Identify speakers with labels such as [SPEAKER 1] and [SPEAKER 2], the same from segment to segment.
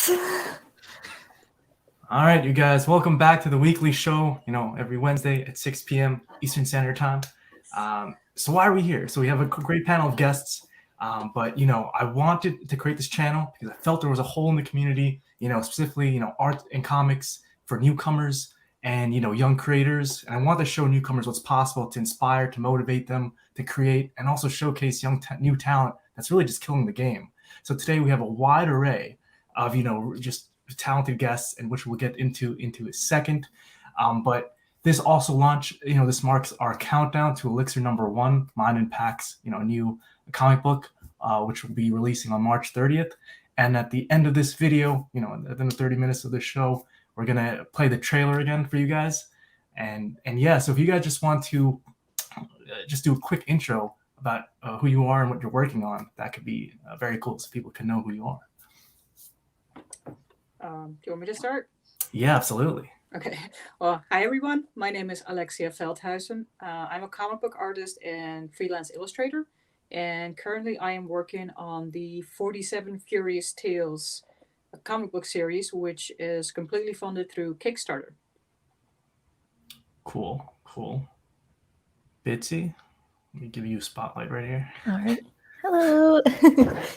[SPEAKER 1] Yes.
[SPEAKER 2] All right, you guys, welcome back to the weekly show, every Wednesday at 6 p.m. Eastern Standard Time. So why are we here? So we have a great panel of guests, but, I wanted to create this channel because I felt there was a hole in the community, specifically, art and comics for newcomers and, young creators. And I want to show newcomers what's possible to inspire, to motivate them, to create, and also showcase new talent that's really just killing the game. So today we have a wide array of, just talented guests, and which we'll get into a second. But this also this marks our countdown to Elixir #1, mine and Pack's, new comic book, which will be releasing on March 30th. And at the end of this video, within the 30 minutes of the show, we're gonna play the trailer again for you guys. And yeah, so if you guys just want to just do a quick intro about who you are and what you're working on, that could be very cool, so people can know who you are.
[SPEAKER 3] Do you want me to start?
[SPEAKER 2] Yeah, absolutely.
[SPEAKER 3] Okay. Well, hi everyone. My name is Alexia Veldhuizen. I'm a comic book artist and freelance illustrator, and currently I am working on the 47 Furious Tales comic book series, which is completely funded through Kickstarter.
[SPEAKER 2] Cool. Bitsy, let me give you a spotlight right here.
[SPEAKER 1] All right. Hello.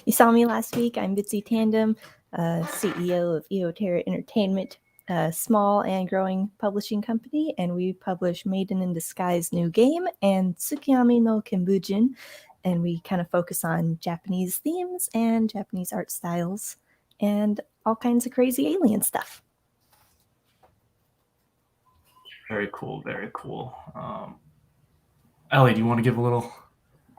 [SPEAKER 1] You saw me last week. I'm Bitsy Tandem, CEO of Eoterra Entertainment, a small and growing publishing company, and we publish Maiden in Disguise New Game and Tsukiyami no Kenbujin, and we kind of focus on Japanese themes and Japanese art styles and all kinds of crazy alien stuff.
[SPEAKER 2] Very cool. Ellie, do you want to give a little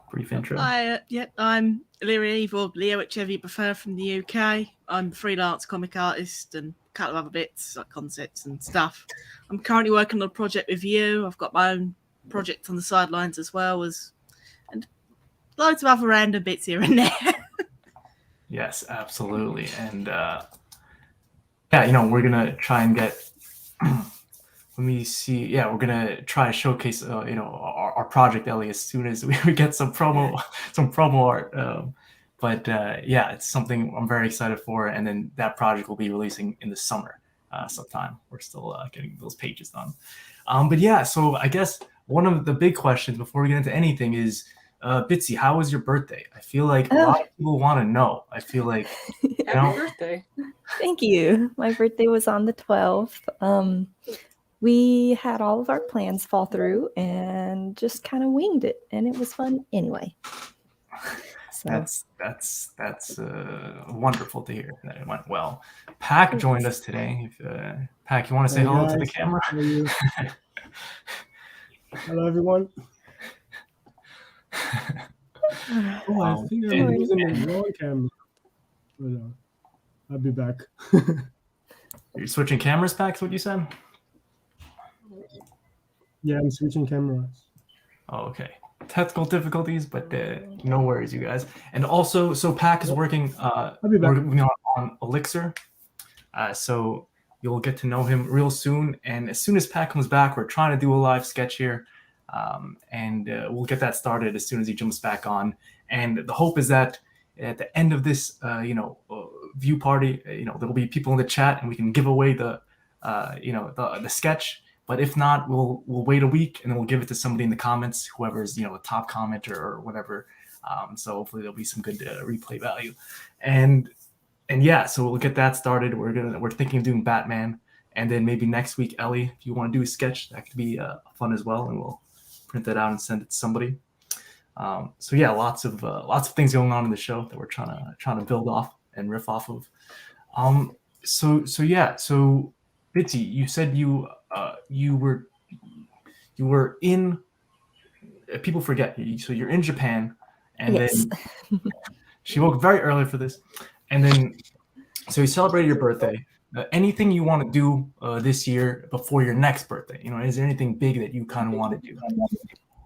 [SPEAKER 2] brief intro?
[SPEAKER 4] I'm Illyria or Leo, whichever you prefer, from the UK. I'm a freelance comic artist and a couple of other bits like concepts and stuff. I'm currently working on a project with you. I've got my own project on the sidelines as well and loads of other random bits here and there.
[SPEAKER 2] Yes, absolutely. And we're gonna try and get. Let me see. Yeah, we're gonna try to showcase, our project, Ellie, as soon as we get some promo art. But it's something I'm very excited for. And then that project will be releasing in the summer, sometime. We're still getting those pages done. But yeah, so I guess one of the big questions before we get into anything is, Bitsy, how was your birthday? I feel like a lot of people want to know. I feel like
[SPEAKER 3] Happy birthday!
[SPEAKER 1] Thank you. My birthday was on the 12th. We had all of our plans fall through and just kind of winged it, and it was fun anyway. So.
[SPEAKER 2] That's wonderful to hear that it went well. Pack joined us today. Pack, you want to say hello to the camera?
[SPEAKER 5] Hello, everyone. I think I'm using the wrong camera. But, I'll be back.
[SPEAKER 2] You're switching cameras, Pack, is what you said?
[SPEAKER 5] Yeah, I'm switching cameras.
[SPEAKER 2] Oh, okay. Technical difficulties, but no worries, you guys. And also, so Pack is working on Elixir. So you'll get to know him real soon. And as soon as Pack comes back, we're trying to do a live sketch here. And we'll get that started as soon as he jumps back on. And the hope is that at the end of this, view party, there'll be people in the chat and we can give away the sketch. But if not, we'll wait a week and then we'll give it to somebody in the comments, whoever's the top commenter or whatever. So hopefully there'll be some good replay value, and yeah, so we'll get that started. We're thinking of doing Batman, and then maybe next week, Ellie, if you want to do a sketch, that could be fun as well, and we'll print that out and send it to somebody. So yeah, lots of things going on in the show that we're trying to build off and riff off of. So Bitsy, you said you were in. People forget. So you're in Japan, and
[SPEAKER 1] yes.
[SPEAKER 2] Then she woke very early for this, and then so you celebrated your birthday. Anything you want to do this year before your next birthday? Is there anything big that you kind of want to do?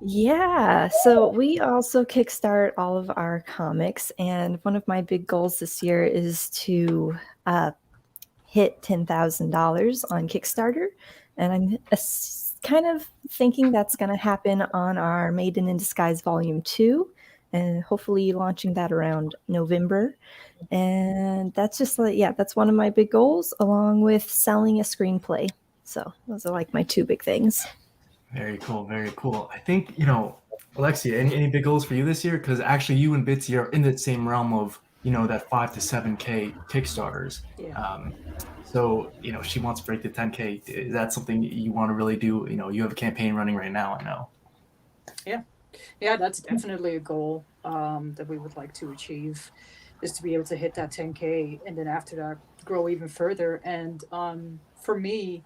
[SPEAKER 1] Yeah, so we also kickstart all of our comics, and one of my big goals this year is to hit $10,000 on Kickstarter, and I'm kind of thinking that's going to happen on our Maiden in Disguise Volume 2, and hopefully launching that around November. And that's just like, yeah, that's one of my big goals, along with selling a screenplay. So those are like my two big things.
[SPEAKER 2] Very cool, very cool. I think, Alexia, any big goals for you this year? Because actually you and Bitsy are in the same realm of, that 5 to 7K Kickstarters.
[SPEAKER 3] Yeah.
[SPEAKER 2] So, she wants to break the 10K. Is that something you want to really do? You have a campaign running right now, I know.
[SPEAKER 3] Yeah, that's definitely a goal that we would like to achieve, is to be able to hit that 10K and then after that grow even further. And for me,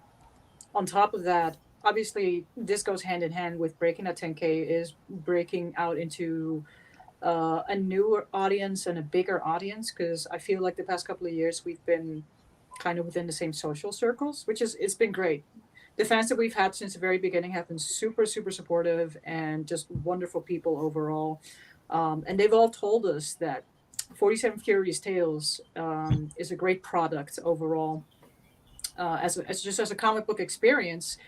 [SPEAKER 3] on top of that, obviously this goes hand in hand with breaking that 10K, is breaking out into a newer audience and a bigger audience, because I feel like the past couple of years we've been kind of within the same social circles, which is, it's been great. The fans that we've had since the very beginning have been super, super supportive and just wonderful people overall. And they've all told us that 47 Furious Tales is a great product overall, as a comic book experience.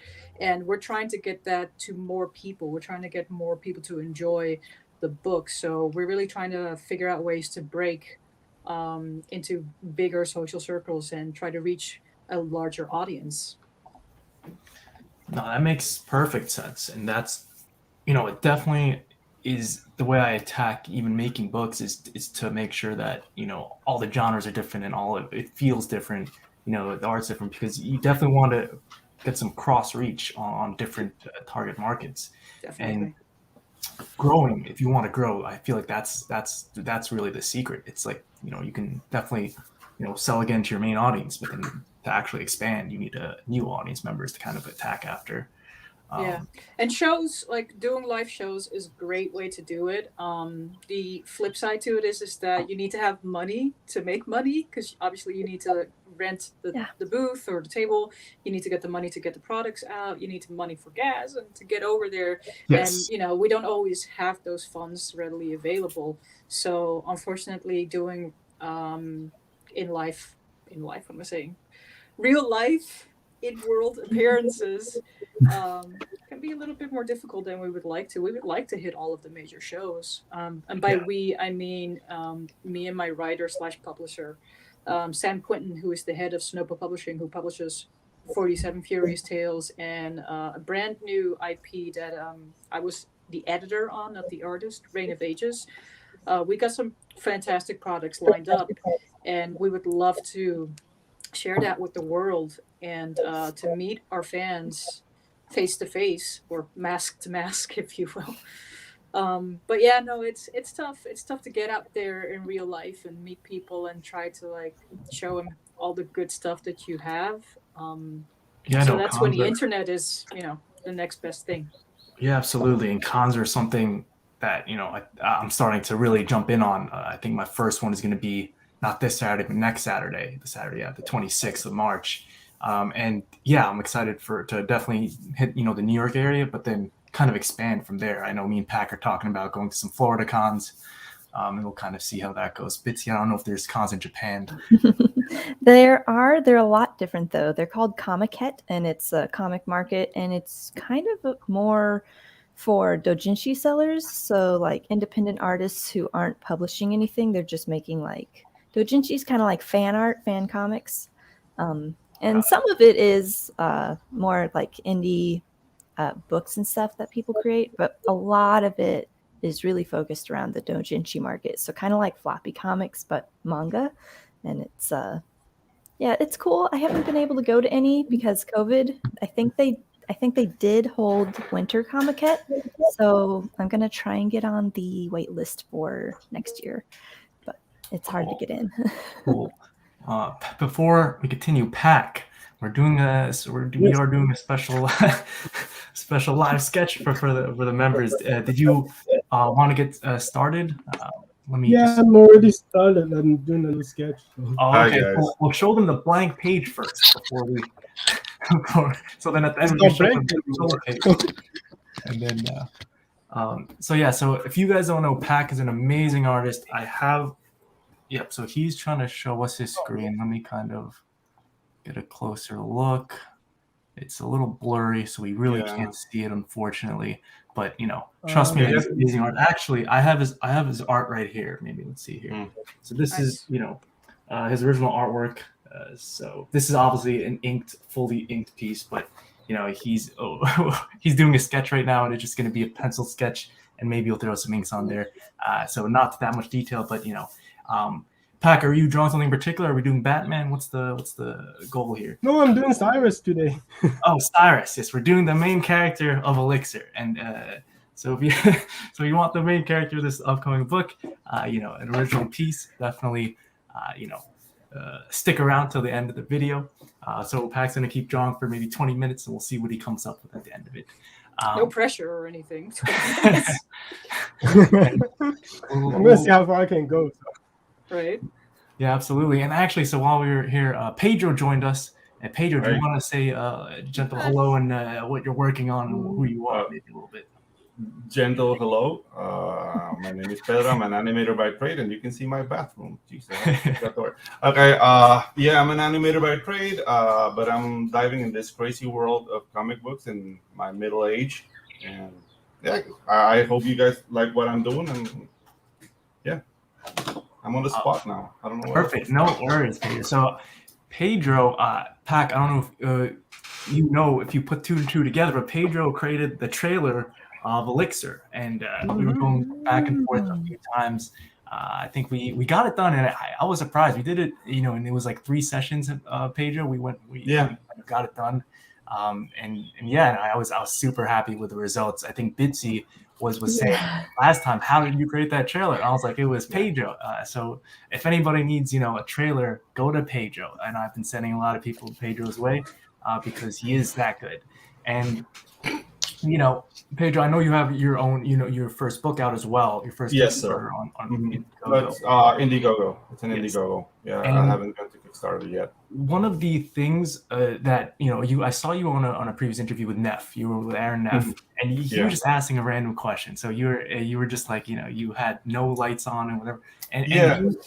[SPEAKER 3] And we're trying to get that to more people. We're trying to get more people to enjoy the book. So we're really trying to figure out ways to break into bigger social circles and try to reach a larger audience.
[SPEAKER 2] No, that makes perfect sense. And that's, it definitely is the way I attack even making books is to make sure that, all the genres are different and all it feels different, the art's different, because you definitely want to get some cross reach on different target markets.
[SPEAKER 3] Definitely.
[SPEAKER 2] And growing, if you want to grow, I feel like that's really the secret. It's like, you can definitely, sell again to your main audience, but then to actually expand, you need new audience members to kind of attack after.
[SPEAKER 3] Yeah, and shows, like doing live shows, is a great way to do it. The flip side to it is that you need to have money to make money, because obviously you need to rent the booth or the table. You need to get the money to get the products out. You need the money for gas and to get over there.
[SPEAKER 2] Yes.
[SPEAKER 3] And we don't always have those funds readily available. So unfortunately, doing in life, what am I saying? Real life, in world appearances can be a little bit more difficult than we would like to. We would like to hit all of the major shows. And by we, I mean me and my writer / publisher, Sam Quinton, who is the head of Sonopa Publishing, who publishes 47 Furious Tales and a brand new IP that I was the editor on, not the artist, Reign of Ages. We got some fantastic products lined up, and we would love to share that with the world and to meet our fans face to face, or mask to mask, if you will. But yeah, no, it's tough. It's tough to get out there in real life and meet people and try to like show them all the good stuff that you have. So that's when the internet is, the next best thing.
[SPEAKER 2] Yeah, absolutely. And cons are something that, I'm starting to really jump in on. I think my first one is going to be not this Saturday, but next Saturday, the 26th of March. And yeah, I'm excited to definitely hit, the New York area, but then kind of expand from there. I know me and Pack are talking about going to some Florida cons, and we'll kind of see how that goes. Bitsy, I don't know if there's cons in Japan.
[SPEAKER 1] They're a lot different though. They're called Comiket, and it's a comic market, and it's kind of more for doujinshi sellers. So like independent artists who aren't publishing anything, they're just making like doujinshi is kind of like fan art, fan comics. And some of it is more like indie books and stuff that people create, but a lot of it is really focused around the doujinshi market. So kind of like floppy comics, but manga. And it's it's cool. I haven't been able to go to any because COVID. I think they did hold Winter Comiket, so I'm gonna try and get on the wait list for next year, but it's hard to get in.
[SPEAKER 2] Cool. Before we continue, Pack, we are doing a special special live sketch for the members. Did you want to get started?
[SPEAKER 5] I'm already started. I'm doing a little sketch. So.
[SPEAKER 2] Oh, okay. We'll show them the blank page first before we. So then at the end we show them the page. And then, so if you guys don't know, Pack is an amazing artist. So he's trying to show us his screen. Let me kind of get a closer look. It's a little blurry, so we really
[SPEAKER 6] Yeah.
[SPEAKER 2] can't see it, unfortunately. But trust me,
[SPEAKER 6] yeah,
[SPEAKER 2] it's amazing art. Actually, I have his art right here. Maybe let's see here.
[SPEAKER 6] Mm.
[SPEAKER 2] So this is
[SPEAKER 3] Nice.
[SPEAKER 2] his original artwork. So this is obviously an fully inked piece, but he's he's doing a sketch right now, and it's just going to be a pencil sketch, and maybe he'll throw some inks on there. So not that much detail, but Pac, are you drawing something in particular? Are we doing Batman? What's the goal here?
[SPEAKER 5] No, I'm doing Cyrus today.
[SPEAKER 2] Oh, Cyrus. Yes, we're doing the main character of Elixir, and so if you want the main character of this upcoming book, an original piece, definitely, stick around till the end of the video. So Pac's gonna keep drawing for maybe 20 minutes, and we'll see what he comes up with at the end of it.
[SPEAKER 3] No pressure or anything.
[SPEAKER 5] I'm gonna see how far I can go.
[SPEAKER 3] Right.
[SPEAKER 2] Yeah, absolutely. And actually, so while we were here, Pedro joined us. And Pedro, do you
[SPEAKER 6] Right.
[SPEAKER 2] want to say a gentle hello and what you're working on and who you are, maybe a little bit?
[SPEAKER 6] Gentle hello. My name is Pedro. I'm an animator by trade, and you can see my bathroom. Jesus, that door. Okay. Yeah, I'm an animator by trade, but I'm diving in this crazy world of comic books in my middle age, and yeah, I hope you guys like what I'm doing, and yeah, I'm on the spot now. I don't know.
[SPEAKER 2] Perfect. No worries, Pedro. So, Pedro, Pac, I don't know if if you put two and two together, but Pedro created the trailer of Elixir, and we were going back and forth a few times. I think we got it done, and I was surprised. We did it, and it was like 3 sessions. Pedro, we got it done, and I was super happy with the results. I think Bitsy was saying last time, how did you create that trailer? And I was like, it was Pedro. So if anybody needs a trailer, go to Pedro, and I've been sending a lot of people Pedro's way because he is that good. And Pedro, I know you have your own, your first book out as well. Your first
[SPEAKER 6] Yes, sir.
[SPEAKER 2] on
[SPEAKER 6] Indiegogo.
[SPEAKER 2] Indiegogo.
[SPEAKER 6] That's Indiegogo. It's an
[SPEAKER 2] Yes.
[SPEAKER 6] Indiegogo. Yeah,
[SPEAKER 2] And
[SPEAKER 6] I haven't gone to Kickstarter yet.
[SPEAKER 2] One of the things that I saw you on a previous interview with Neff. You were with Aaron Neff, and you were just asking a random question. So you were just like you had no lights on and whatever, and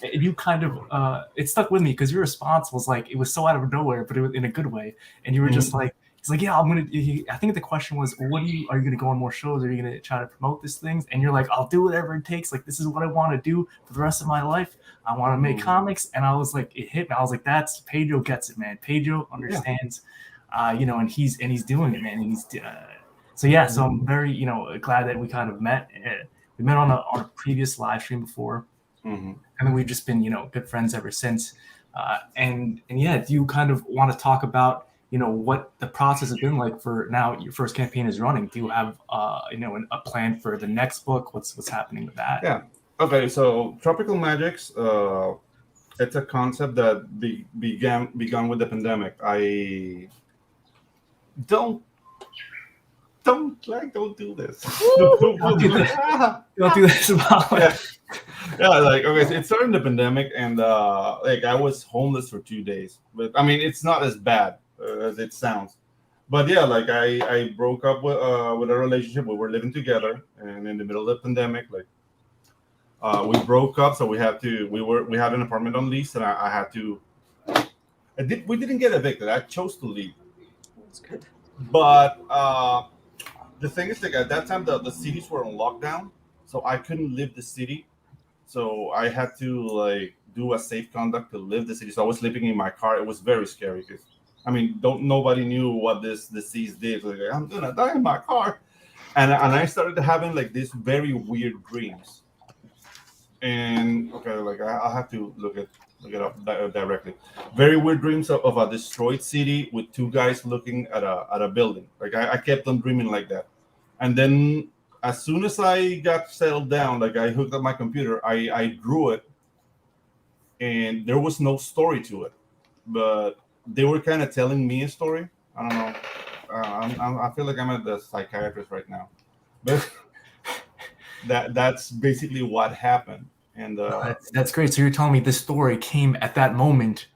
[SPEAKER 2] you kind of it stuck with me because your response was like it was so out of nowhere, but it was in a good way, and you were just like. He's like, yeah, I think the question was, are you going to go on more shows? Are you going to try to promote these things? And you're like, I'll do whatever it takes. Like, this is what I want to do for the rest of my life. I want to make comics. And I was like, it hit me. I was like, Pedro gets it, man. Pedro understands, and he's doing it, man. And so I'm very, glad that we kind of met. We met on a previous live stream before. And then we've just been, good friends ever since. Do you kind of want to talk about, what the process has been like for now your first campaign is running? Do you have a plan for the next book? What's happening with that?
[SPEAKER 6] Yeah. Okay, so Tropical Magics, it's a concept that began with the pandemic. I don't do this.
[SPEAKER 2] Don't do this. Don't do this.
[SPEAKER 6] Yeah, like okay, so it started in the pandemic, and I was homeless for 2 days. But I mean, it's not as bad as it sounds. But yeah, like I broke up with a relationship. We were living together, and in the middle of the pandemic, we broke up. So we had an apartment on lease, and I had to. We didn't get evicted. I chose to leave.
[SPEAKER 3] That's good.
[SPEAKER 6] But the thing is, at that time, the cities were on lockdown, so I couldn't leave the city. So I had to do a safe conduct to leave the city. So I was sleeping in my car. It was very scary because. I mean, nobody knew what this disease did. Like, I'm gonna die in my car, and I started having these very weird dreams. And I'll have to look it up directly. Very weird dreams of a destroyed city with 2 guys looking at a building. I kept on dreaming like that, and then as soon as I got settled down, I hooked up my computer, I drew it, and there was no story to it, but they were kind of telling me a story. I don't know. I feel like I'm at the psychiatrist right now, but that's basically what happened. And
[SPEAKER 2] that's great. So you're telling me this story came at that moment.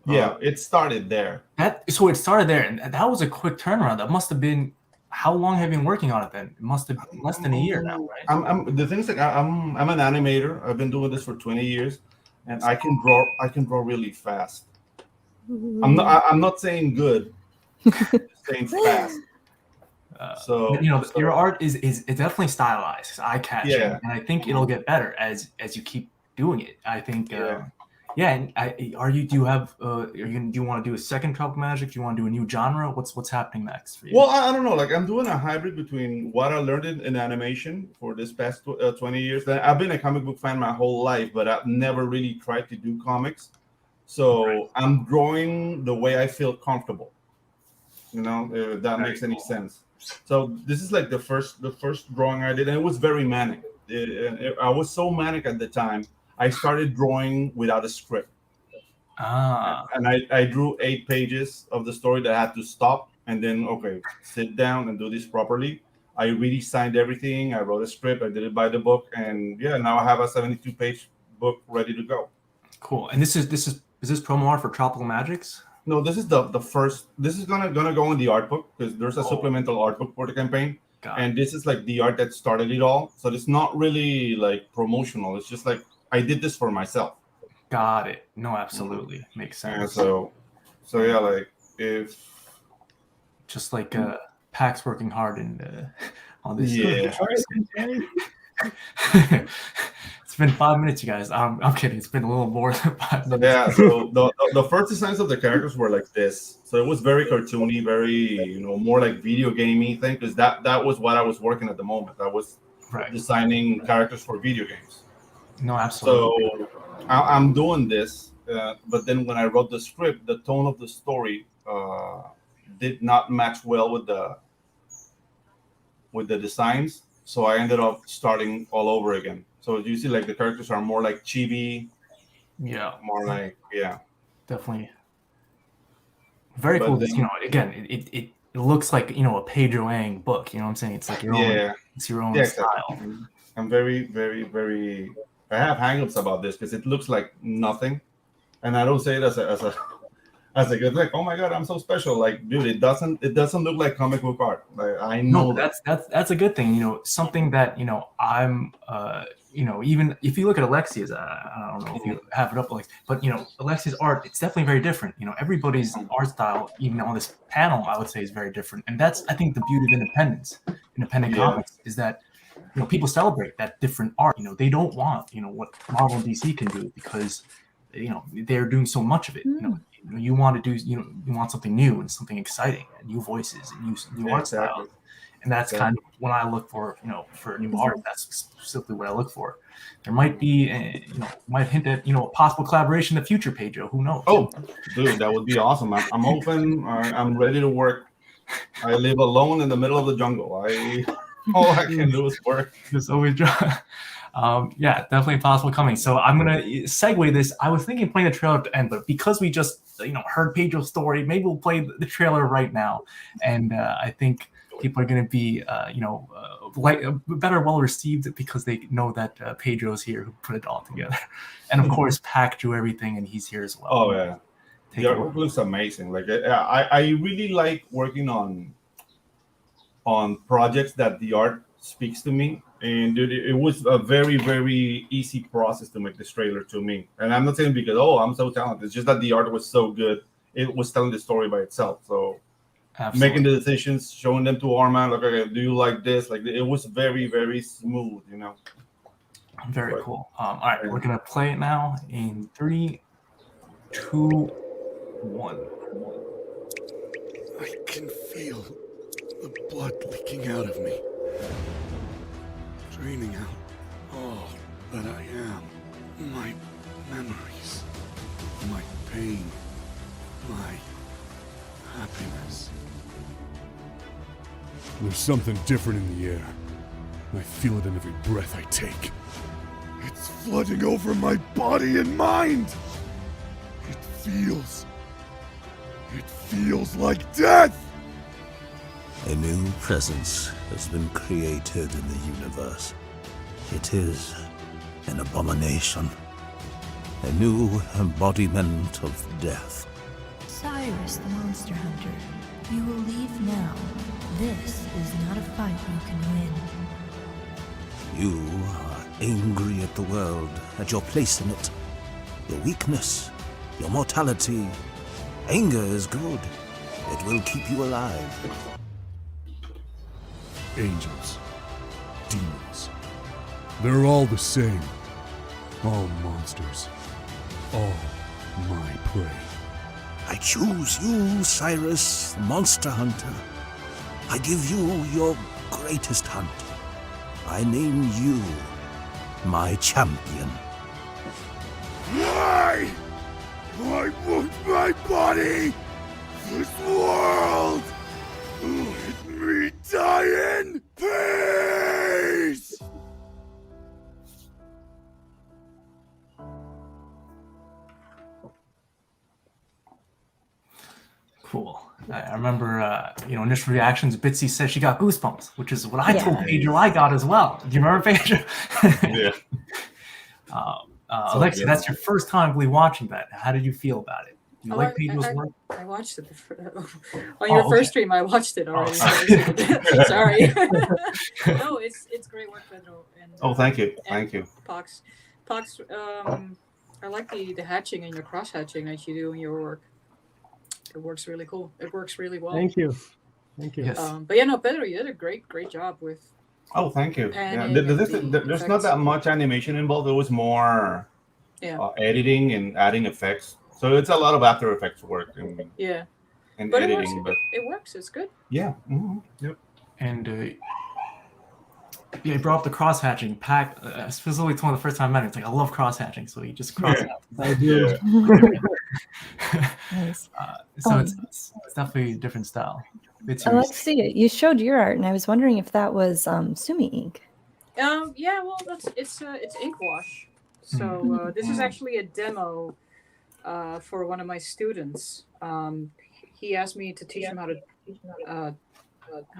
[SPEAKER 6] Yeah, it started there.
[SPEAKER 2] So it started there, and that was a quick turnaround. That must have been. How long have you been working on it then? It must have been less than a year now, right?
[SPEAKER 6] The things I'm an animator. I've been doing this for 20 years, and I can draw really fast. I'm not saying good, things fast. So
[SPEAKER 2] your art is definitely stylized, it's eye-catching,
[SPEAKER 6] Yeah.
[SPEAKER 2] and I think it'll get better as you keep doing it. I think and do you want to do a second Tropical Magic? Do you want to do a new genre? What's happening next for you?
[SPEAKER 6] Well, I don't know. Like, I'm doing a hybrid between what I learned in animation for this past 20 years. I've been a comic book fan my whole life, but I've never really tried to do comics. So I'm drawing the way I feel comfortable. If that makes any sense. So this is like the first drawing I did, and it was very manic. I was so manic at the time. I started drawing without a script. And I drew 8 pages of the story that I had to stop and then sit down and do this properly. I really signed everything. I wrote a script. I did it by the book, and now I have a 72-page book ready to go.
[SPEAKER 2] Cool. And is this promo art for Tropical Magics?
[SPEAKER 6] No, this is the first. This is gonna go in the art book because there's a supplemental art book for the campaign, and this is like the art that started it all. So it's not really like promotional. It's just like I did this for myself.
[SPEAKER 2] Got it. No, absolutely makes sense.
[SPEAKER 6] And so yeah, like if
[SPEAKER 2] just like Pax working hard on this.
[SPEAKER 6] Yeah.
[SPEAKER 2] It's been 5 minutes, you guys. I'm kidding. It's been a little more than 5 minutes.
[SPEAKER 6] Yeah. So the first designs of the characters were like this. So it was very cartoony, very more like video gamey thing, because that was what I was working at the moment. I was designing characters for video games.
[SPEAKER 2] No, absolutely.
[SPEAKER 6] So I'm doing this, but then when I wrote the script, the tone of the story did not match well with the designs. So I ended up starting all over again. So you see, like the characters are more like chibi.
[SPEAKER 2] Yeah.
[SPEAKER 6] More like
[SPEAKER 2] Definitely. Very cool. Then, again, it looks like a Pedro Ang book. You know what I'm saying? It's like your own. It's your own style.
[SPEAKER 6] Exactly. I'm very, very, very. I have hangups about this because it looks like nothing, and I don't say it as a good, like, oh my god, I'm so special. Like, dude, it doesn't look like comic book art. Like, I know
[SPEAKER 2] that's a good thing. Something that I'm even if you look at Alexia's, I don't know if you have it up, Alex, but Alexia's art, it's definitely very different. Everybody's art style, even on this panel, I would say is very different, and that's, I think, the beauty of independent comics is that people celebrate that different art. They don't want what Marvel and DC can do because they're doing so much of it. You want to do you want something new and something exciting and new voices and new art style, and that's kind of when I look for for new art. That's specifically what I look for. There might be might hint at a possible collaboration in the future, Pedro. Who knows?
[SPEAKER 6] Oh, dude, that would be awesome. I'm open. I'm ready to work. I live alone in the middle of the jungle. All I can do is work.
[SPEAKER 2] Just always draw. Yeah, definitely possible coming. So I'm gonna segue this. I was thinking playing the trailer at the end, but because we just heard Pedro's story, maybe we'll play the trailer right now, and I think people are gonna be better well received because they know that Pedro's here who put it all together, and of course Pac drew everything and he's here as well.
[SPEAKER 6] Oh yeah, the artwork looks amazing. Like I really like working on projects that the art speaks to me. And dude, it was a very, very easy process to make this trailer to me. And I'm not saying because, I'm so talented. It's just that the art was so good. It was telling the story by itself. So making the decisions, showing them to Armand, like, okay, do you like this? Like, it was very, very smooth,
[SPEAKER 2] Very cool. All right, we're going to play it now in 3, 2, 1.
[SPEAKER 7] I can feel the blood leaking out of me. Draining out all that I am. My memories, my pain, my happiness. There's something different in the air. I feel it in every breath I take. It's flooding over my body and mind. It feels like death!
[SPEAKER 8] A new presence has been created in the universe. It is an abomination. A new embodiment of death.
[SPEAKER 9] Cyrus, the monster hunter, you will leave now. This is not a fight you can win.
[SPEAKER 8] You are angry at the world, at your place in it. Your weakness, your mortality. Anger is good. It will keep you alive.
[SPEAKER 7] Angels, demons, they're all the same. All monsters, all my prey.
[SPEAKER 8] I choose you, Cyrus, Monster Hunter. I give you your greatest hunt. I name you my champion.
[SPEAKER 7] Why? I want my body! This world! Let me die in peace!
[SPEAKER 2] Cool. I remember, initial reactions. Bitsy said she got goosebumps, which is what I told Pedro I got as well. Do you remember, Pedro?
[SPEAKER 6] Yeah.
[SPEAKER 2] Alexia, that's your first time, I believe, watching that. How did you feel about it? Do you like Pedro's work?
[SPEAKER 3] I watched it on your first stream. I watched it already. Sorry. No, it's great work, Pedro. And,
[SPEAKER 6] thank you, thank you.
[SPEAKER 3] Pox, I like the hatching and your cross hatching that you do in your work. It works really cool. It works really well.
[SPEAKER 5] Thank you.
[SPEAKER 2] Yes.
[SPEAKER 3] But yeah, no, Pedro, you did a great job with.
[SPEAKER 6] Oh, thank you. Yeah, there's not that much animation involved. There was more editing and adding effects. So it's a lot of After Effects work and editing.
[SPEAKER 3] It works. It's good.
[SPEAKER 6] Yeah. Mm-hmm. Yep.
[SPEAKER 2] And you brought up the cross hatching. Pack specifically, it's one of the first time I met him. It's like I love cross hatching, so he just cross hatches.
[SPEAKER 5] I do.
[SPEAKER 1] Nice.
[SPEAKER 2] So it's definitely a different style.
[SPEAKER 1] Alexia, you showed your art, and I was wondering if that was Sumi ink.
[SPEAKER 3] Yeah, well, it's ink wash. So this is actually a demo for one of my students. He asked me to teach him how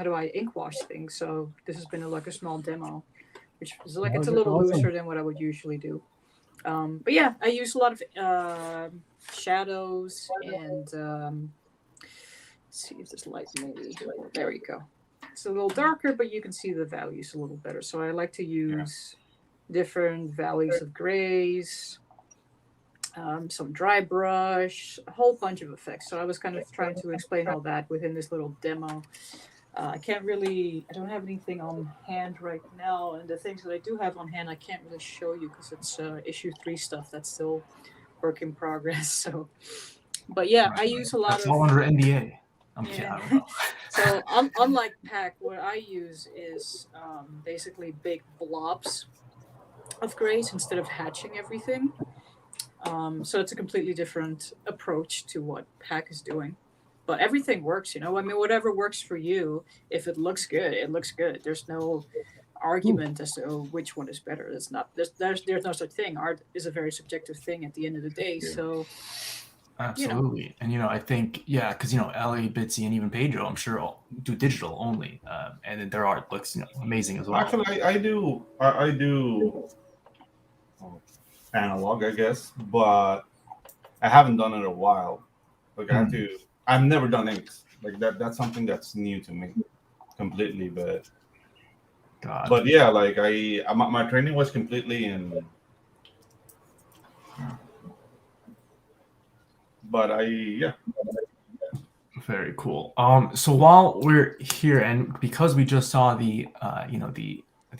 [SPEAKER 3] do I ink wash things. So this has been like a small demo, which is like it's a little looser than what I would usually do. But yeah, I use a lot of shadows and let's see if this light maybe. There you go. It's a little darker, but you can see the values a little better. So I like to use different values of grays, some dry brush, a whole bunch of effects. So I was kind of trying to explain all that within this little demo. I don't have anything on hand right now. And the things that I do have on hand, I can't really show you because it's issue 3 stuff that's still work in progress. So, but yeah, I use a lot
[SPEAKER 2] of all under NDA. I'm kidding. I don't know.
[SPEAKER 3] So unlike Pack, what I use is basically big blobs of grays instead of hatching everything. So it's a completely different approach to what Pack is doing. But everything works, I mean, whatever works for you, if it looks good, it looks good. There's no argument as to which one is better. There's no such thing. Art is a very subjective thing at the end of the day. So
[SPEAKER 2] absolutely. And I think because Ellie, Bitsy, and even Pedro, I'm sure all do digital only, and then their art looks amazing as well.
[SPEAKER 6] Actually, I do analog, I guess, but I haven't done it in a while. Like I've never done inks like that. That's something that's new to me completely. But yeah, like my training was completely in. But
[SPEAKER 2] very cool. So while we're here, and because we just saw the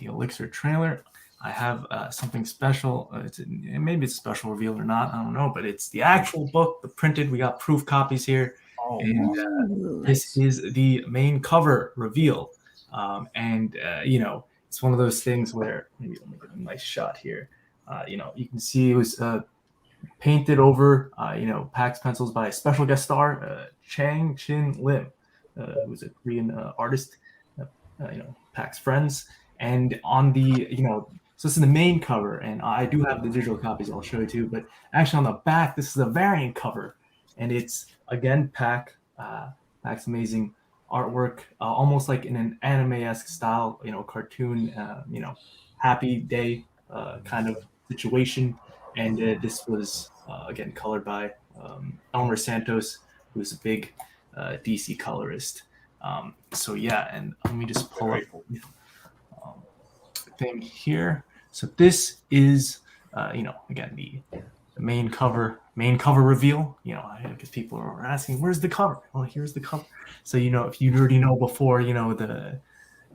[SPEAKER 2] Elixir trailer, I have something special. Maybe it's a special reveal or not. I don't know, but it's the actual book, the printed. We got proof copies here, and this is the main cover reveal. It's one of those things where maybe I'll make a nice shot here. You can see it was painted over, Pack's pencils by a special guest star, Chang Chin Lim, who's a Korean artist, Pack's friends. And on the, so this is the main cover, and I do have the digital copies I'll show you too, but actually on the back, this is a variant cover, and it's, again, Pack's amazing artwork, almost like in an anime-esque style, cartoon, happy day kind of situation. And this was, again, colored by Elmer Santos, who's a big DC colorist. And let me just pull up thing here. So this is, again, the main cover reveal. Because people are asking, where's the cover? Well, here's the cover. So if you already know before the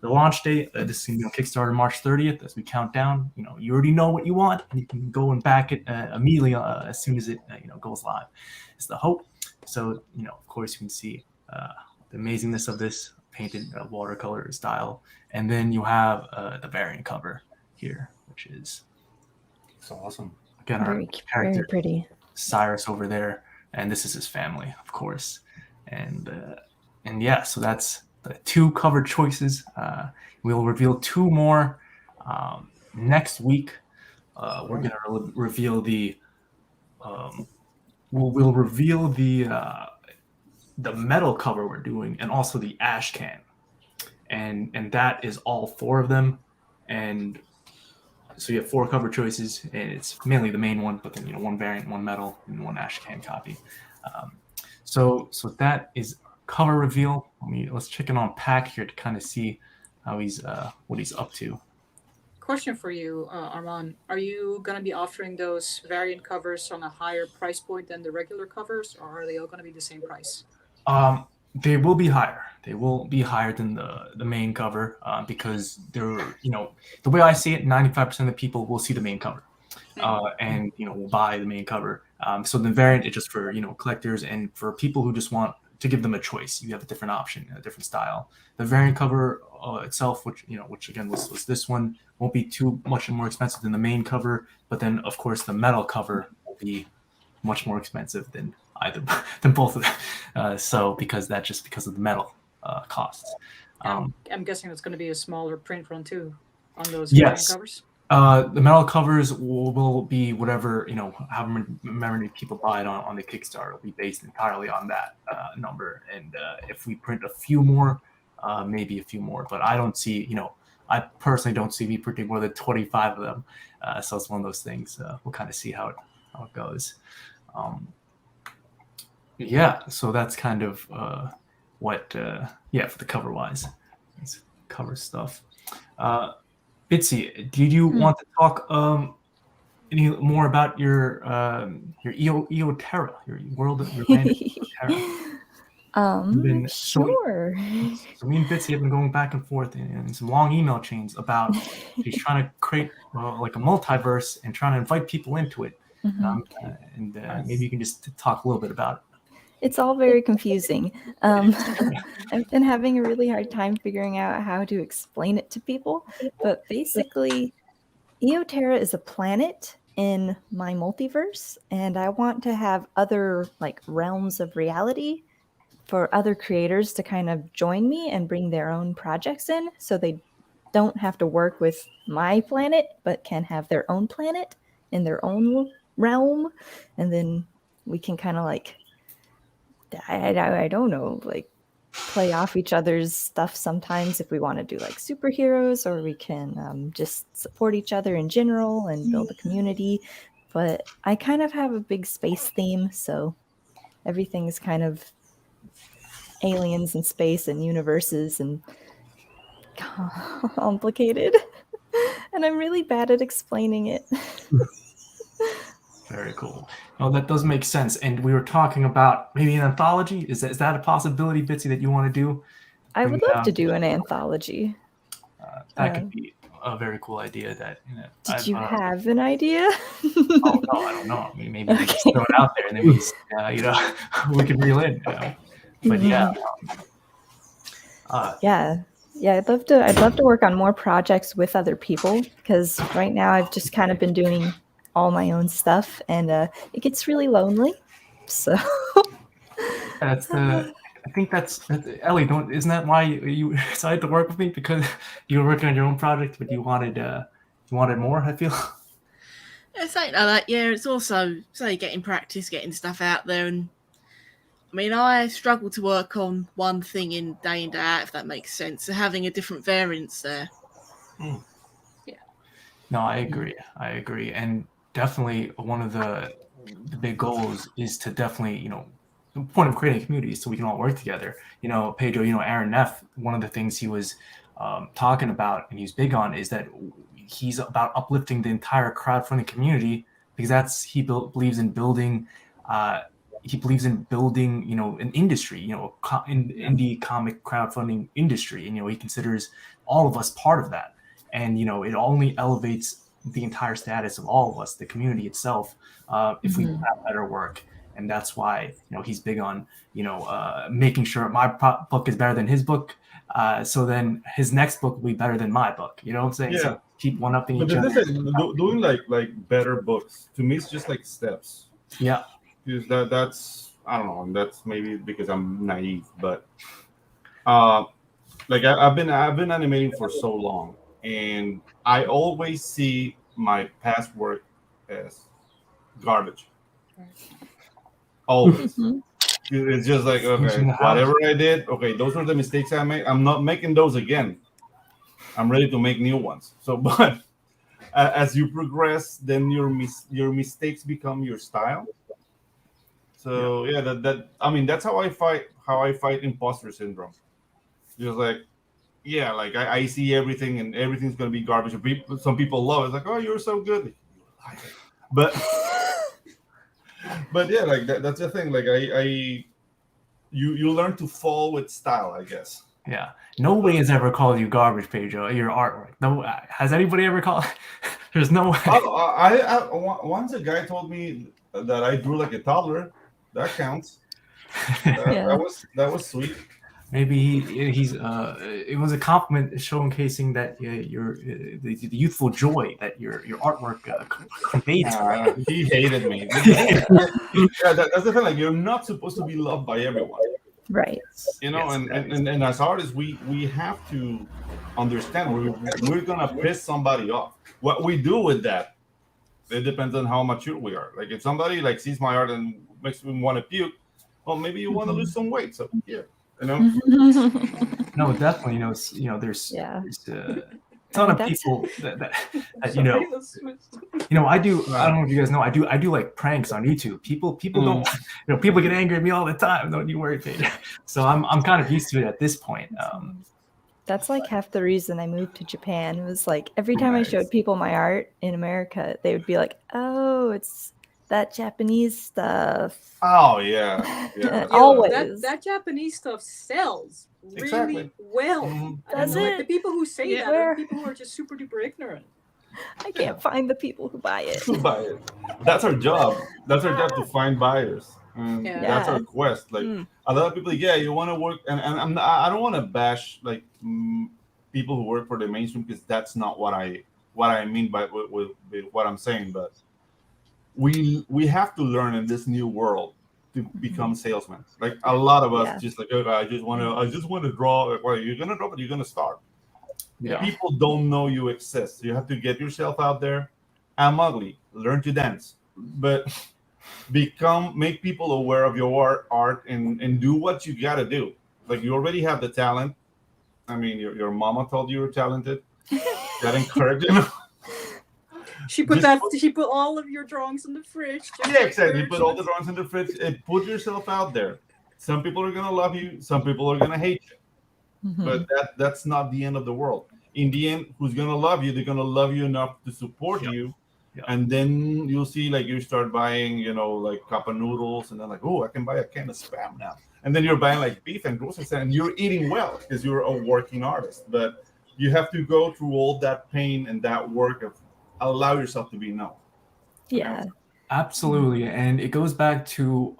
[SPEAKER 2] launch date, this is Kickstarter March 30th. As we count down, you already know what you want, and you can go and back it immediately as soon as it goes live. It's the hope. So of course you can see the amazingness of this painted watercolor style, and then you have the variant cover here, which is
[SPEAKER 6] It's awesome.
[SPEAKER 2] Again, our
[SPEAKER 1] Very
[SPEAKER 2] character
[SPEAKER 1] pretty.
[SPEAKER 2] Cyrus over there, and this is his family, of course, and yeah, so that's the 2 cover choices. We'll reveal 2 more next week. We're gonna reveal the we'll reveal the metal cover we're doing, and also the ash can, and that is all 4 of them, and so you have 4 cover choices, and it's mainly the main one, but then 1 variant, 1 metal, and 1 ash can copy. So that is cover reveal. Let's check in on Pack here to kind of see how he's what he's up to.
[SPEAKER 3] Question for you, Armand. Are you going to be offering those variant covers on a higher price point than the regular covers, or are they all going to be the same price?
[SPEAKER 2] They will be higher. They will be higher than the main cover because they're, the way I see it, 95% of the people will see the main cover and, will buy the main cover. So the variant is just for, collectors and for people who just want to give them a choice. You have a different option, a different style. The variant cover itself, which again was this one, won't be too much more expensive than the main cover. But then, of course, the metal cover will be much more expensive than both of them. So because of the metal costs.
[SPEAKER 3] I'm guessing it's going to be a smaller print run too on those
[SPEAKER 2] Yes.
[SPEAKER 3] covers.
[SPEAKER 2] The metal covers will be whatever, however many people buy it on the Kickstarter will be based entirely on that number. And if we print a few more, maybe a few more, but I don't see, I personally don't see me printing more than 25 of them. So it's one of those things. We'll kind of see how it goes. Yeah, so that's kind of what, for the cover wise, it's cover stuff. Bitsy, did you want to talk any more about your Eoterra, your world, your land Eoterra?
[SPEAKER 1] Sure.
[SPEAKER 2] So me and Bitsy have been going back and forth in some long email chains about she's trying to create like a multiverse and trying to invite people into it. And maybe you can just talk a little bit about it.
[SPEAKER 1] It's all very confusing. I've been having a really hard time figuring out how to explain it to people. But basically, Eoterra is a planet in my multiverse, and I want to have other realms of reality for other creators to kind of join me and bring their own projects in, so they don't have to work with my planet, but can have their own planet in their own realm, and then we can kind of I don't know, play off each other's stuff sometimes if we want to do superheroes, or we can just support each other in general and build a community. But I kind of have a big space theme, so everything's kind of aliens and space and universes and complicated. And I'm really bad at explaining it.
[SPEAKER 2] Very cool. Well, that does make sense. And we were talking about maybe an anthology. Is that a possibility, Bitsy, that you want to do?
[SPEAKER 1] I would love to do an anthology.
[SPEAKER 2] That could be a very cool idea.
[SPEAKER 1] Did you have an idea?
[SPEAKER 2] Oh no, I don't know. I mean, maybe we just throw it out there and then we just, we can reel in. But yeah.
[SPEAKER 1] I'd love to work on more projects with other people, because right now I've just kind of been doing all my own stuff, and it gets really lonely. So
[SPEAKER 2] I think that's Ellie. Isn't that why you decided to work with me, because you were working on your own project, but you wanted more? I feel.
[SPEAKER 4] It's like that. Yeah, it's also getting practice, getting stuff out there, and I mean, I struggle to work on one thing in day out, if that makes sense. So having a different variance there.
[SPEAKER 3] Yeah.
[SPEAKER 2] No, I agree, and definitely one of the big goals is to definitely, the point of creating a community is so we can all work together. Pedro, Aaron Neff, one of the things he was talking about and he's big on is that he's about uplifting the entire crowdfunding community because believes in building. He believes in building, an industry, indie comic crowdfunding industry, and he considers all of us part of that, and it only elevates the entire status of all of us, the community itself, if we have better work. And that's why he's big on making sure my book is better than his book, so then his next book will be better than my book. You know what I'm saying?
[SPEAKER 6] Yeah.
[SPEAKER 2] So keep one upping
[SPEAKER 6] But
[SPEAKER 2] each other.
[SPEAKER 6] doing like better books to me is just like steps.
[SPEAKER 2] Yeah.
[SPEAKER 6] Because that's I don't know, and that's maybe because I'm naive, but like I've been animating for so long, and I always see my past work as garbage. Always. It's just like, okay, whatever I did, okay, those are the mistakes I made. I'm not making those again. I'm ready to make new ones. So, but as you progress, then your mistakes become your style. So yeah, that I mean, that's how I fight imposter syndrome. Just like, yeah, like I see everything and everything's gonna be garbage. Some people love it. It's like, oh, you're so good, but yeah, like that's the thing. Like you learn to fall with style, I guess.
[SPEAKER 2] Yeah. Nobody has ever called you garbage, Pedro. Your artwork. No, has anybody ever called? There's no way.
[SPEAKER 6] I once a guy told me that I drew like a toddler. That counts. That was sweet.
[SPEAKER 2] Maybe he's it was a compliment showcasing that the youthful joy that your artwork conveys.
[SPEAKER 6] He hated me. That's the thing. Like, you're not supposed to be loved by everyone,
[SPEAKER 1] right?
[SPEAKER 6] And as artists, we have to understand we're gonna piss somebody off. What we do with that, it depends on how mature we are. Like, if somebody like sees my art and makes me want to puke, well, maybe you want to lose some weight. So yeah.
[SPEAKER 2] No, definitely. There's a ton of people that I do. I don't know if you guys know. I do like pranks on YouTube. People don't. People get angry at me all the time. Don't you worry, Pedro. So I'm kind of used to it at this point.
[SPEAKER 1] That's like half the reason I moved to Japan. It was like every time I showed people my art in America, they would be like, "Oh, it's that Japanese stuff."
[SPEAKER 6] Oh yeah.
[SPEAKER 1] Always.
[SPEAKER 3] That Japanese stuff sells really well.
[SPEAKER 1] Does
[SPEAKER 3] it? The
[SPEAKER 1] it?
[SPEAKER 3] people who say that are people who are just super duper ignorant.
[SPEAKER 1] I can't find the people who buy it.
[SPEAKER 6] That's our job. That's our job, to find buyers. That's our quest. Like a lot of people, you want to work, and I don't want to bash like people who work for the mainstream, because that's not what I mean by with what I'm saying. But we have to learn in this new world to become salesmen. Like a lot of us just like, I just want to draw. Well, you're gonna draw, but you're gonna start. Yeah. People don't know you exist. You have to get yourself out there. I'm ugly. Learn to dance, but make people aware of your art and do what you gotta do. Like, you already have the talent. I mean, your mama told you were talented. Got encouraged.
[SPEAKER 3] She put all of your drawings in the fridge.
[SPEAKER 6] Yeah, exactly. You put all the drawings in the fridge and put yourself out there. Some people are gonna love you. Some people are gonna hate you. But that's not the end of the world. In the end, who's gonna love you? They're gonna love you enough to support you. Yeah. And then you'll see, like, you start buying, like cup of noodles, and then like, oh, I can buy a can of Spam now. And then you're buying like beef and groceries, and you're eating well because you're a working artist. But you have to go through all that pain and that work of allow yourself to be known.
[SPEAKER 1] Yeah.
[SPEAKER 2] Absolutely. And it goes back to,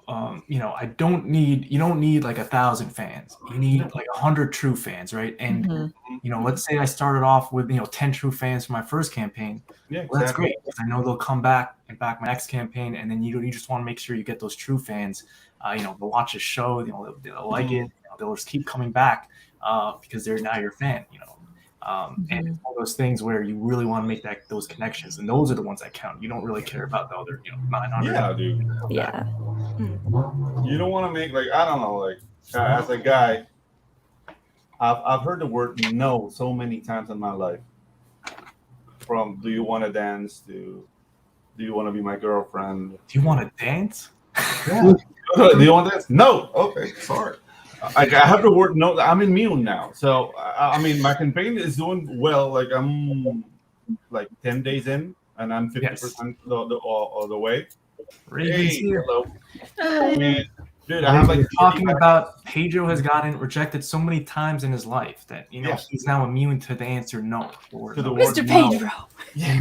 [SPEAKER 2] you don't need like 1,000 fans. You need like 100 true fans, right? And, let's say I started off with, 10 true fans for my first campaign. Yeah, exactly. Well, that's great, because I know they'll come back and back my next campaign. And then you just want to make sure you get those true fans, they'll watch a show, they'll like it, they'll just keep coming back because they're now your fan, and it's one of those things where you really want to make those connections, and those are the ones that count. You don't really care about the other, 900.
[SPEAKER 6] Yeah, dude.
[SPEAKER 1] Yeah.
[SPEAKER 6] You don't want to make, like, I don't know, like, as a guy, I've heard the word no so many times in my life. From do you want to dance to do you want to be my girlfriend?
[SPEAKER 2] Do you want to dance?
[SPEAKER 6] Yeah. Do you want to dance? No. Okay, sorry. I have the word no. I'm immune now. So, I mean, my campaign is doing well. Like, I'm like 10 days in. and I'm 50% the way.
[SPEAKER 2] Raven's here.
[SPEAKER 6] Hello.
[SPEAKER 4] Hey.
[SPEAKER 6] Dude, I have like
[SPEAKER 2] talking about Pedro has gotten rejected so many times in his life that he's now immune to the answer no. Or
[SPEAKER 6] to the
[SPEAKER 2] no.
[SPEAKER 6] word
[SPEAKER 4] Mr.
[SPEAKER 6] no.
[SPEAKER 4] Pedro.
[SPEAKER 2] Yeah.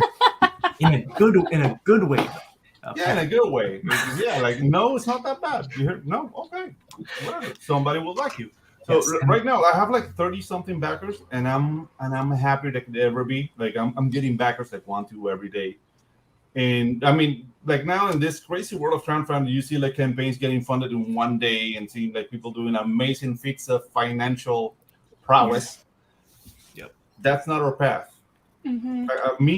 [SPEAKER 2] in a good way though.
[SPEAKER 6] Yeah, in a good way. Yeah, like no, it's not that bad. You heard no, okay, whatever. Somebody will like you. So
[SPEAKER 2] Yes.
[SPEAKER 6] right now I have like 30 something backers, and I'm happy that could ever be. Like I'm getting backers like 1-2 every day. And I mean, like now in this crazy world of crowdfunding, you see like campaigns getting funded in one day and seeing like people doing amazing feats of financial prowess.
[SPEAKER 2] Yep.
[SPEAKER 6] That's not our path.
[SPEAKER 4] Mm-hmm.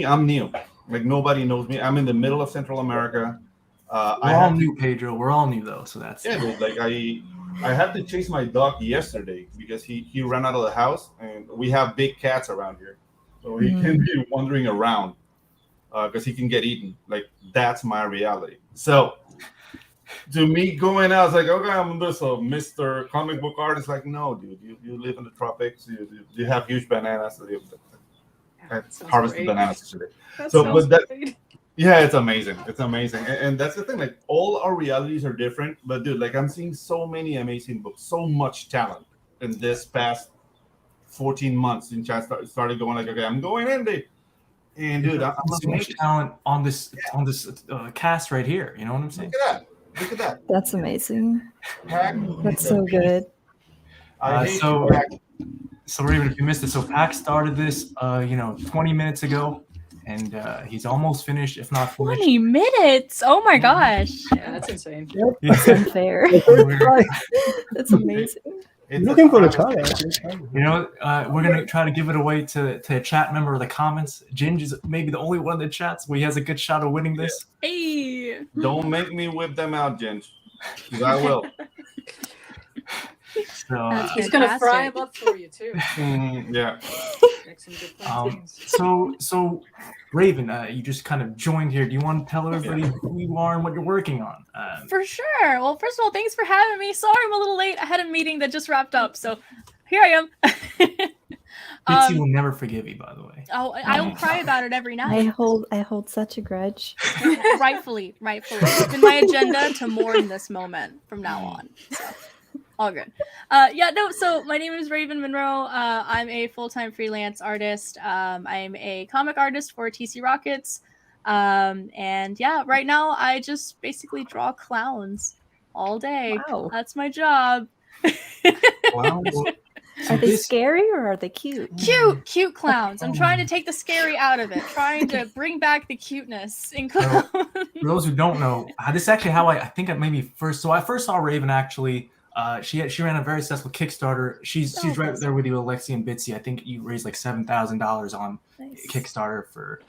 [SPEAKER 6] I'm new. Like nobody knows me. I'm in the middle of Central America.
[SPEAKER 2] We're all new, Pedro. We're all new though, so that's
[SPEAKER 6] dude, like I had to chase my dog yesterday because he ran out of the house, and we have big cats around here, so he can be wandering around because he can get eaten. Like that's my reality. So to me going out, it's like, okay, I'm this Mr. Comic Book Artist. Like, no, dude, you live in the tropics. You have huge bananas. I harvested bananas yesterday. Yeah, it's amazing. It's amazing. And that's the thing. Like all our realities are different, but dude, like I'm seeing so many amazing books, so much talent in this past 14 months since I started going like, okay, I'm going indie. And dude, I'm
[SPEAKER 2] so much talent on this cast right here. You know what I'm saying?
[SPEAKER 6] Look at that.
[SPEAKER 1] That's amazing.
[SPEAKER 6] Pack
[SPEAKER 1] That's so good.
[SPEAKER 2] So Raven, if you missed it, so Pack started this 20 minutes ago, and he's almost finished, if not finished.
[SPEAKER 10] 20 minutes? Oh my gosh.
[SPEAKER 3] Yeah, that's insane.
[SPEAKER 1] It's unfair. That's amazing.
[SPEAKER 5] I'm looking for the color.
[SPEAKER 2] We're gonna try to give it away to a chat member of the comments. Ginge is maybe the only one that chats where he has a good shot of winning this.
[SPEAKER 10] Hey.
[SPEAKER 6] Don't make me whip them out, Ginge. I will.
[SPEAKER 2] So,
[SPEAKER 3] he's gonna fry him up for you too.
[SPEAKER 6] Yeah.
[SPEAKER 3] Make some good plantains.
[SPEAKER 2] So Raven, you just kind of joined here. Do you want to tell everybody who you are and what you're working on?
[SPEAKER 10] For sure. Well, first of all, thanks for having me. Sorry I'm a little late. I had a meeting that just wrapped up, so here I am.
[SPEAKER 2] Bitsy will never forgive you, by the way.
[SPEAKER 10] Oh, I will cry about it every night.
[SPEAKER 1] I hold such a grudge.
[SPEAKER 10] Rightfully. It's in my agenda to mourn this moment from now on. So. All good. So my name is Raven Monroe. I'm a full-time freelance artist. I'm a comic artist for TC Rockets. Right now I just basically draw clowns all day.
[SPEAKER 1] Wow.
[SPEAKER 10] That's my job.
[SPEAKER 2] Wow.
[SPEAKER 1] Are they scary or are they cute?
[SPEAKER 10] Cute clouns. I'm trying to take the scary out of it, trying to bring back the cuteness in clowns.
[SPEAKER 2] For those who don't know, this is actually how I think I maybe first. So I first saw Raven actually. She ran a very successful Kickstarter. She's right there with you, Alexi and Bitsy. I think you raised like $7,000 on Kickstarter for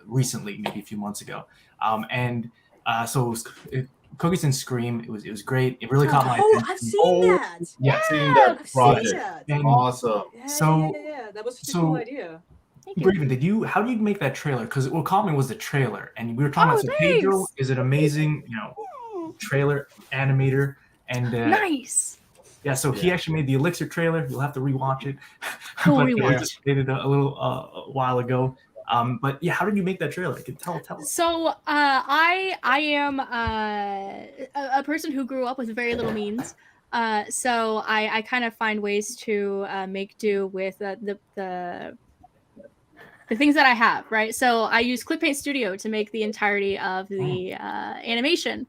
[SPEAKER 2] recently, maybe a few months ago. So it was Cookies and Scream. It was great. It really caught my attention.
[SPEAKER 3] I've seen that.
[SPEAKER 2] Yeah,
[SPEAKER 6] seen that project.
[SPEAKER 3] That.
[SPEAKER 6] Awesome.
[SPEAKER 3] Yeah. That was such a cool idea.
[SPEAKER 2] Raven, how did you make that trailer? Because what caught me was the trailer, and we were talking about Pedro is an amazing, trailer animator. And
[SPEAKER 10] nice.
[SPEAKER 2] Yeah, so he actually made the Elixir trailer. You'll have to rewatch it.
[SPEAKER 10] Rewatch.
[SPEAKER 2] I just made it a little while ago. But yeah, how did you make that trailer? Tell us.
[SPEAKER 10] So I am a person who grew up with very little means. So I kind of find ways to make do with the things that I have, right? So I use ClipPaint Studio to make the entirety of the animation.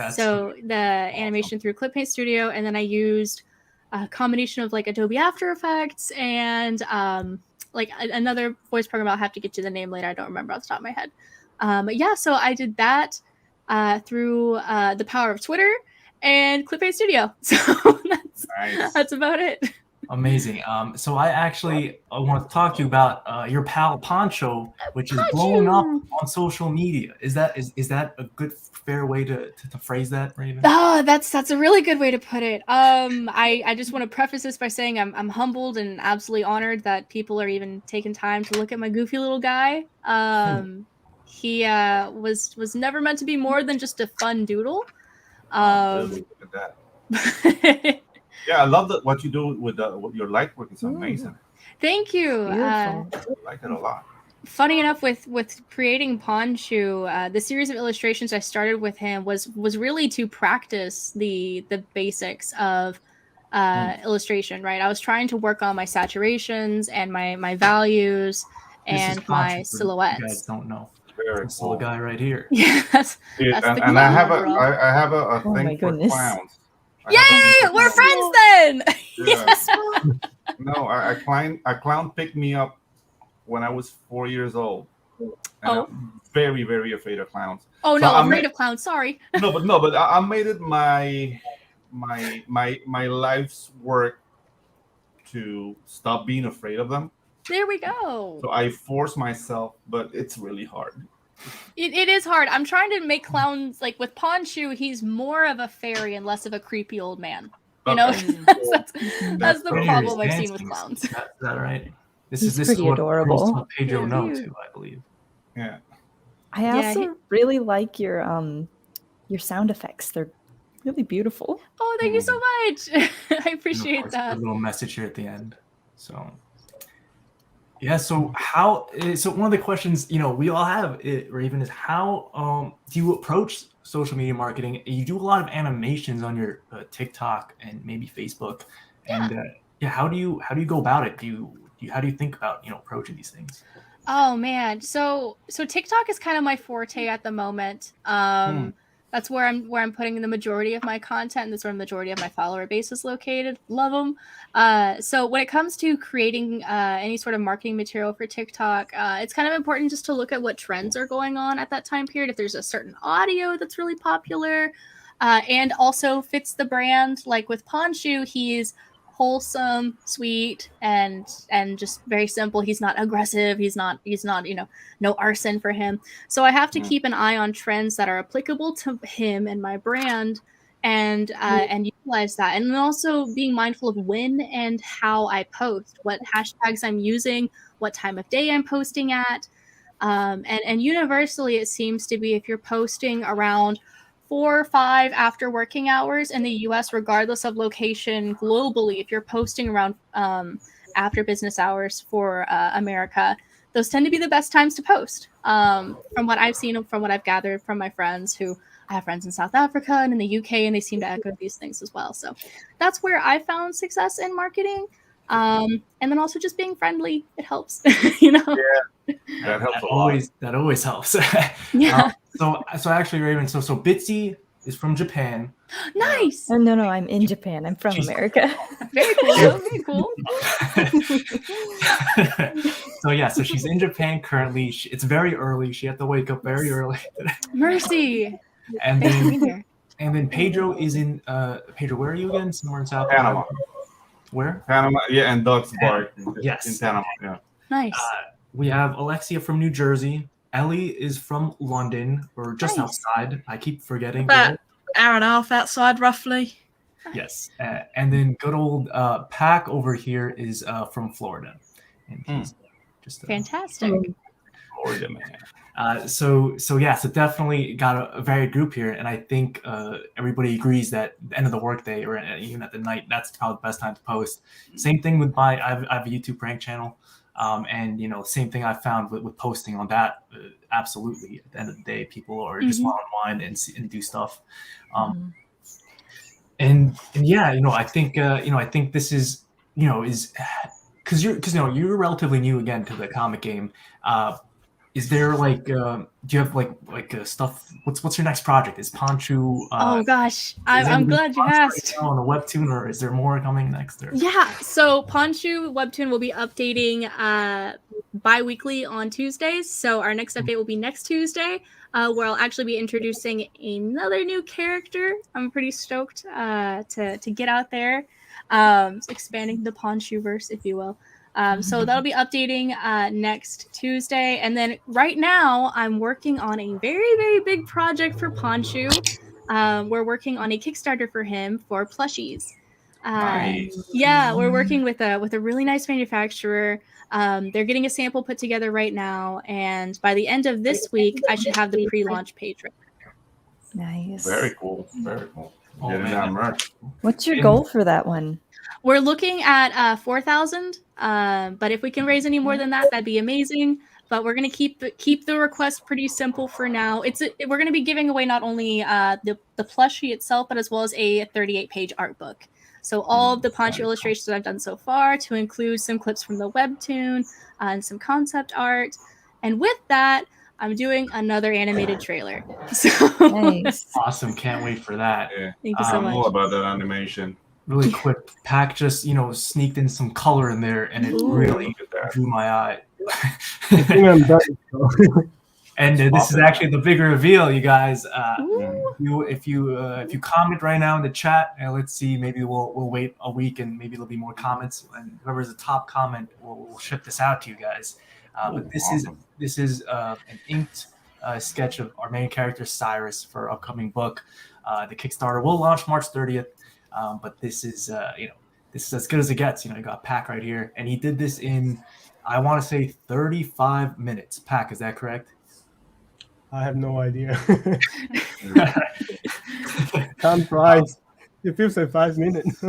[SPEAKER 10] So the animation through ClipPaint Studio, and then I used a combination of like Adobe After Effects and another voice program. I'll have to get you the name later. I don't remember off the top of my head. So I did that through the power of Twitter and ClipPaint Studio. So that's about it.
[SPEAKER 2] Amazing. So I actually want to talk to you about your pal Poncho, which is blowing up on social media. Is that a good, fair way to phrase that, Raven?
[SPEAKER 10] Oh, that's a really good way to put it. I just want to preface this by saying I'm humbled and absolutely honored that people are even taking time to look at my goofy little guy. He was never meant to be more than just a fun doodle.
[SPEAKER 6] Look at that. Yeah, I love what you do with your light work. It's amazing.
[SPEAKER 10] Thank you.
[SPEAKER 6] I like it a lot.
[SPEAKER 10] funny enough, with creating Ponshu, the series of illustrations I started with him was really to practice the basics of illustration. Right, I was trying to work on my saturations and my values and my silhouettes.
[SPEAKER 2] You guys don't know.
[SPEAKER 6] Very
[SPEAKER 2] This
[SPEAKER 6] cool.
[SPEAKER 2] little guy right here.
[SPEAKER 10] Yeah, that's
[SPEAKER 6] Dude,
[SPEAKER 10] the
[SPEAKER 6] and I have
[SPEAKER 10] clown, bro.
[SPEAKER 6] I have a
[SPEAKER 1] Oh my
[SPEAKER 6] thing for
[SPEAKER 1] goodness.
[SPEAKER 6] clowns.
[SPEAKER 10] Yay! We're friends then.
[SPEAKER 6] Yeah.
[SPEAKER 10] Yes.
[SPEAKER 6] No, a clown picked me up when I was 4 years old. And I'm very, very afraid of clowns.
[SPEAKER 10] Oh
[SPEAKER 6] So
[SPEAKER 10] no,
[SPEAKER 6] I
[SPEAKER 10] I'm afraid
[SPEAKER 6] made-
[SPEAKER 10] of clowns. Sorry.
[SPEAKER 6] but I made it my life's work to stop being afraid of them.
[SPEAKER 10] There we go.
[SPEAKER 6] So I force myself, but it's really hard.
[SPEAKER 10] It is hard. I'm trying to make clowns like with Ponshu. He's more of a fairy and less of a creepy old man. You know,
[SPEAKER 6] Okay.
[SPEAKER 10] that's the
[SPEAKER 2] Fairies
[SPEAKER 10] problem I've seen with
[SPEAKER 2] dancing.
[SPEAKER 10] clowns.
[SPEAKER 2] Is that right? This
[SPEAKER 1] He's
[SPEAKER 2] is
[SPEAKER 1] pretty
[SPEAKER 2] what
[SPEAKER 1] adorable.
[SPEAKER 2] girls tell Pedro
[SPEAKER 10] They're
[SPEAKER 2] no
[SPEAKER 10] cute.
[SPEAKER 2] to, I believe.
[SPEAKER 6] Yeah.
[SPEAKER 1] I
[SPEAKER 10] Yeah,
[SPEAKER 1] also really like your sound effects. They're really beautiful.
[SPEAKER 10] Oh, thank you so much. I
[SPEAKER 2] And of
[SPEAKER 10] appreciate
[SPEAKER 2] course,
[SPEAKER 10] that.
[SPEAKER 2] a little message here at the end. So yeah, so how? So one of the questions we all have, Raven, is how do you approach social media marketing? You do a lot of animations on your TikTok and maybe Facebook, and how do you go about it? How do you think about approaching these things?
[SPEAKER 10] Oh man, so TikTok is kind of my forte at the moment. That's where I'm putting the majority of my content, and that's where the majority of my follower base is located. Love them. So when it comes to creating any sort of marketing material for TikTok, it's kind of important just to look at what trends are going on at that time period. If there's a certain audio that's really popular, and also fits the brand. Like with Ponshu, he's wholesome, sweet, and just very simple. He's not aggressive. He's not no arson for him. So I have to keep an eye on trends that are applicable to him and my brand, and utilize that. And then also being mindful of when and how I post, what hashtags I'm using, what time of day I'm posting at. And universally, it seems to be if you're posting around 4 or 5 after working hours in the US, regardless of location globally, if you're posting around after business hours for America, those tend to be the best times to post. From what I've seen, from what I've gathered from my friends who I have friends in South Africa and in the UK, and they seem to echo these things as well. So that's where I found success in marketing. And then also just being friendly, it helps,
[SPEAKER 6] Yeah, that helps a lot.
[SPEAKER 2] That always helps.
[SPEAKER 10] Yeah.
[SPEAKER 2] So actually, Raven, so Bitsy is from Japan.
[SPEAKER 10] Nice.
[SPEAKER 1] Oh, no, I'm in Japan. I'm from America.
[SPEAKER 10] Very cool. Very cool.
[SPEAKER 2] So she's in Japan currently. It's very early. She had to wake up very early today.
[SPEAKER 10] Mercy.
[SPEAKER 2] And
[SPEAKER 10] Thanks for
[SPEAKER 2] then
[SPEAKER 10] being here.
[SPEAKER 2] Pedro is in Pedro. Where are you again? Somewhere in South
[SPEAKER 6] Panama.
[SPEAKER 2] Where?
[SPEAKER 6] Panama, yeah, and dogs bark.
[SPEAKER 2] Yes.
[SPEAKER 6] In Panama, yeah.
[SPEAKER 10] Nice.
[SPEAKER 2] We have Alexia from New Jersey. Ellie is from London, or just outside. I keep forgetting.
[SPEAKER 4] About hour and a half outside, roughly.
[SPEAKER 2] Yes. And then good old Pac over here is from Florida. And he's just
[SPEAKER 10] fantastic.
[SPEAKER 6] Florida, man.
[SPEAKER 2] So definitely got a varied group here, and I think everybody agrees that the end of the workday or even at the night, that's probably the best time to post. Same thing with I have a YouTube prank channel, and same thing I found with posting on that. Absolutely, at the end of the day, people are just want to unwind and do stuff. And yeah, I think this is because you're relatively new again to the comic game. Is there do you have stuff? What's your next project? Is Ponshu?
[SPEAKER 10] Oh gosh, I'm glad you asked.
[SPEAKER 2] Right now on a Webtoon, or is there more coming next? Or?
[SPEAKER 10] Yeah, so Ponshu Webtoon will be updating bi-weekly on Tuesdays. So our next update will be next Tuesday, where I'll actually be introducing another new character. I'm pretty stoked to get out there, expanding the Ponshuverse, if you will. So that'll be updating next Tuesday. And then right now I'm working on a very, very big project for Ponshu. We're working on a Kickstarter for him for plushies.
[SPEAKER 6] Nice.
[SPEAKER 10] Yeah, we're working with a really nice manufacturer. They're getting a sample put together right now. And by the end of this week, I should have the pre-launch page ready.
[SPEAKER 1] Nice.
[SPEAKER 6] Very cool. Very cool.
[SPEAKER 2] Oh,
[SPEAKER 6] Getting that merch.
[SPEAKER 1] What's your goal for that one?
[SPEAKER 10] We're looking at 4,000, but if we can raise any more than that, that'd be amazing. but we're gonna keep the request pretty simple for now. We're gonna be giving away not only the plushie itself, but as well as a 38-page art book. So all of the Poncho illustrations that I've done so far, to include some clips from the Webtoon and some concept art. And with that, I'm doing another animated trailer. So
[SPEAKER 1] Nice.
[SPEAKER 2] Awesome. Can't wait for that.
[SPEAKER 6] Yeah.
[SPEAKER 10] Thank you so
[SPEAKER 6] I'm
[SPEAKER 10] much.
[SPEAKER 6] all about that animation.
[SPEAKER 2] Really quick, Pac just, sneaked in some color in there, and it really drew my eye.
[SPEAKER 5] I think I'm done. So.
[SPEAKER 2] And this is actually the big reveal, you guys. If you comment right now in the chat, and let's see, maybe we'll wait a week, and maybe there'll be more comments. And whoever's the top comment, we'll ship this out to you guys. But this is an inked sketch of our main character Cyrus for our upcoming book. The Kickstarter will launch March 30th, but this is this is as good as it gets. You got Pac right here, and he did this in, I want to say, 35 minutes. Pac, is that correct?
[SPEAKER 5] I have no idea. Time flies. It feels like 5 minutes.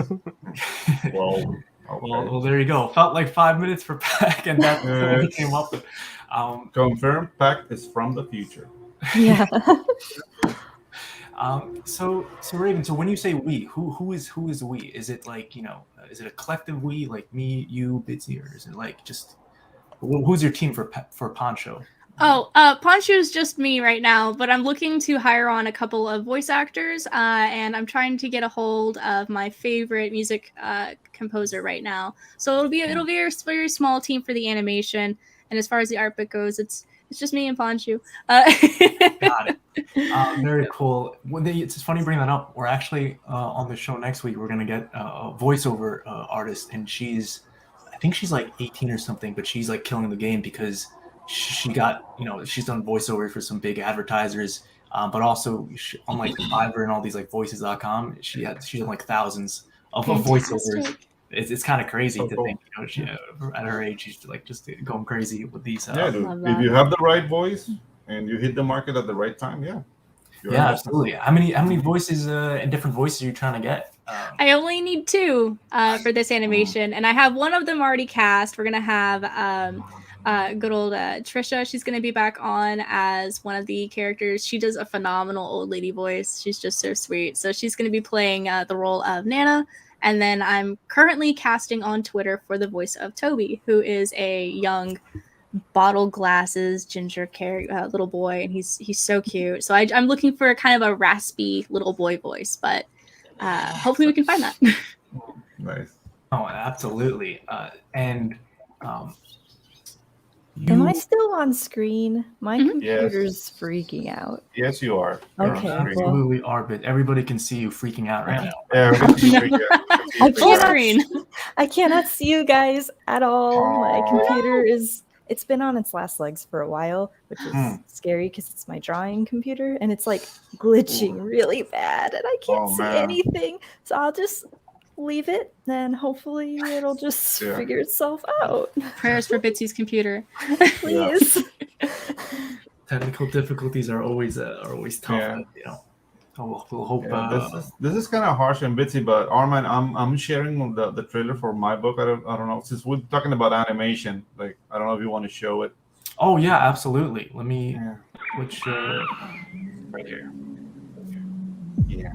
[SPEAKER 2] Well, there you go. Felt like 5 minutes for Pac, and that's what he came up with.
[SPEAKER 6] Confirm, Pac is from the future.
[SPEAKER 1] Yeah.
[SPEAKER 2] So Raven, so when you say we, who is we? Is it like, is it a collective we, like me, you, Bitsy, or is it like just who's your team for Poncho?
[SPEAKER 10] Oh, Poncho's just me right now, but I'm looking to hire on a couple of voice actors, and I'm trying to get a hold of my favorite music composer right now. So it'll be a very small team for the animation, and as far as the art book goes, it's just me and Poncho.
[SPEAKER 2] Got it. Very cool. It's funny you bring that up. We're actually on the show next week. We're gonna get a voiceover artist, and I think she's like 18 or something, but she's like killing the game because she got, she's done voiceover for some big advertisers, but also on like Fiverr and all these like voices.com, she's done like thousands of voiceovers. It's kind of crazy to think, she, at her age, she's like just going crazy with these.
[SPEAKER 6] Dude. If you have the right voice and you hit the market at the right time,
[SPEAKER 2] absolutely. How many voices and different voices are you trying to get?
[SPEAKER 10] I only need 2 for this animation, and I have one of them already cast. We're gonna have good old Trisha. She's going to be back on as one of the characters. She does a phenomenal old lady voice. She's just so sweet. So she's going to be playing the role of Nana. And then I'm currently casting on Twitter for the voice of Toby, who is a young bottle glasses ginger little boy, and he's so cute. So I'm looking for kind of a raspy little boy voice, but hopefully we can find that.
[SPEAKER 6] Nice.
[SPEAKER 2] Oh, absolutely.
[SPEAKER 1] Am I still on screen? My computer's freaking out.
[SPEAKER 6] Yes, you are.
[SPEAKER 1] Okay.
[SPEAKER 2] Absolutely are, but everybody can see you freaking out right now.
[SPEAKER 1] I cannot see you guys at all. My computer it's been on its last legs for a while, which is scary because it's my drawing computer, and it's like glitching really bad, and I can't see anything. So I'll just leave it, then hopefully it'll just figure itself out.
[SPEAKER 10] Prayers for Bitsy's computer.
[SPEAKER 1] Please.
[SPEAKER 2] Technical difficulties are always tough. We'll hope.
[SPEAKER 6] This is kind of harsh and Bitsy, but Armand, I'm sharing the trailer for my book. I don't know, since we're talking about animation, like I don't know if you want to show it.
[SPEAKER 2] Oh yeah, absolutely. Let me which right here.
[SPEAKER 6] Yeah.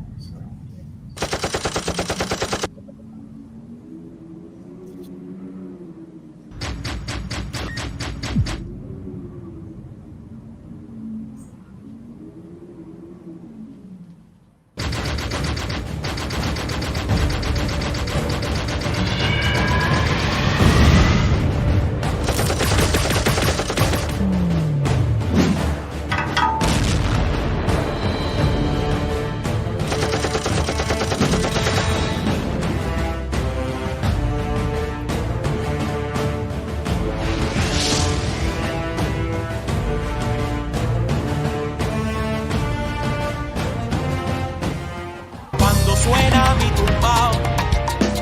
[SPEAKER 11] suena mi tumbao,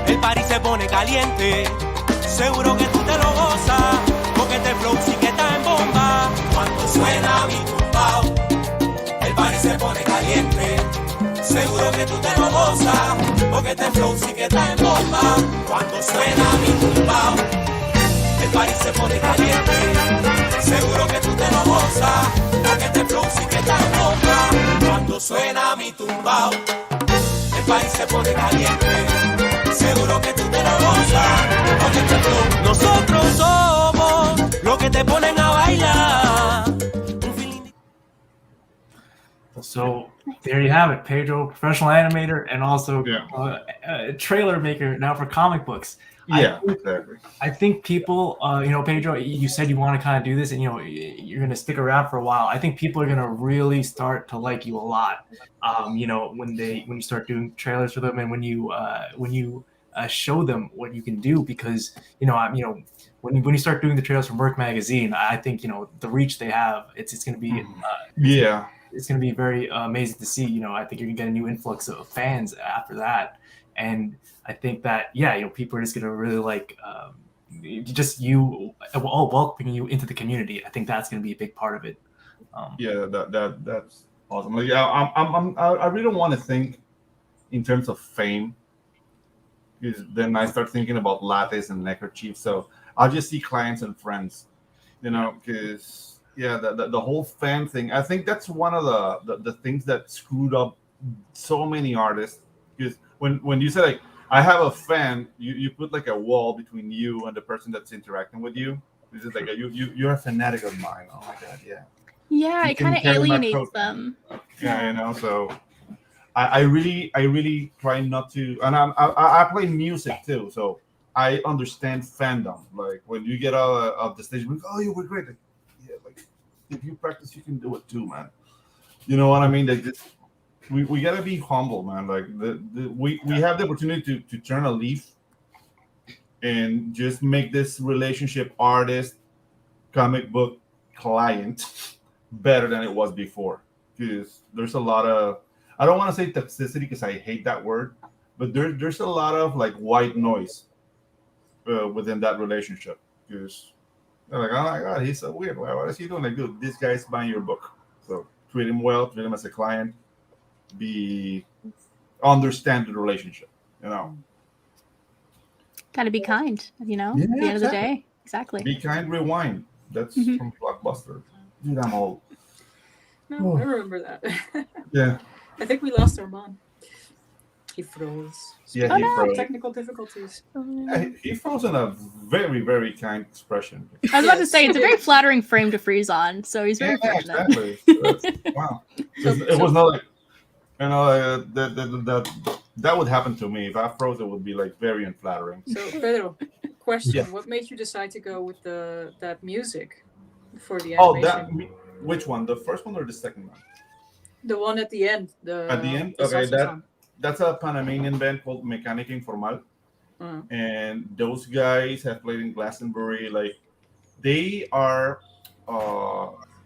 [SPEAKER 11] el party se pone caliente, seguro que tú te lo gozas, porque este flow sí que está en bomba. Cuando suena mi tumbao, el party se pone caliente, seguro que tú te lo gozas, porque este flow sí que está en bomba. Cuando suena mi tumbao, el party se pone caliente, seguro se pone caliente. Seguro que tú te lo gozas con este flow. Nosotros somos los que te ponen a bailar.
[SPEAKER 2] So there you have it, Pedro, professional animator and also a trailer maker now for comic books.
[SPEAKER 6] Yeah, exactly.
[SPEAKER 2] I think people, Pedro, you said you want to kind of do this, and you're going to stick around for a while. I think people are going to really start to like you a lot. When you start doing trailers for them, and when you show them what you can do, because when you start doing the trailers for Merc Magazine, I think the reach they have, it's going to be it's going to be very amazing to see. I think you're going to get a new influx of fans after that. And I think that, people are just going to really like welcoming you into the community. I think that's going to be a big part of it.
[SPEAKER 6] That's awesome. Like, I really don't want to think in terms of fame, because then I start thinking about lattes and neckerchiefs. So I'll just see clients and friends, because the whole fan thing. I think that's one of the things that screwed up so many artists, because when you say like I have a fan, you put like a wall between you and the person that's interacting with you. It's just like you're a fanatic of mine. Oh my god, yeah.
[SPEAKER 10] Yeah, it kind of alienates them.
[SPEAKER 6] Yeah, so I really try not to, and I play music too, so I understand fandom. Like when you get out of the stage, like, oh, you were great. Like, yeah, like if you practice, you can do it too, man. You know what I mean? Like we gotta be humble, man. Like we have the opportunity to turn a leaf and just make this relationship artist comic book client better than it was before. Because there's a lot of, I don't want to say toxicity because I hate that word, but there's a lot of like white noise within that relationship. Because they're like, oh my god, he's so weird. What is he doing? Like, dude, this guy's buying your book, so treat him well, treat him as a client. Understand the relationship,
[SPEAKER 10] Gotta be kind, at the end of the day. Exactly.
[SPEAKER 6] Be kind, rewind. That's from Blockbuster. Dude, I'm old.
[SPEAKER 3] No, I remember that.
[SPEAKER 6] Yeah.
[SPEAKER 3] I think we lost our mom. He froze.
[SPEAKER 6] Yeah, he froze.
[SPEAKER 3] Technical difficulties.
[SPEAKER 6] He froze in a very, very kind expression.
[SPEAKER 10] I was about to say, it's a very flattering frame to freeze on, so he's very fortunate.
[SPEAKER 6] Exactly. Wow. It was not like, that would happen to me. If I froze, it would be like very unflattering.
[SPEAKER 3] So, Pedro, question:
[SPEAKER 6] Yeah.
[SPEAKER 3] What made you decide to go with that music for the animation?
[SPEAKER 6] Which one? The first one or the second one?
[SPEAKER 3] The one at the end.
[SPEAKER 6] At the end, okay. That's a Panamanian band called Mecánica Informal, and those guys have played in Glastonbury. Like, they are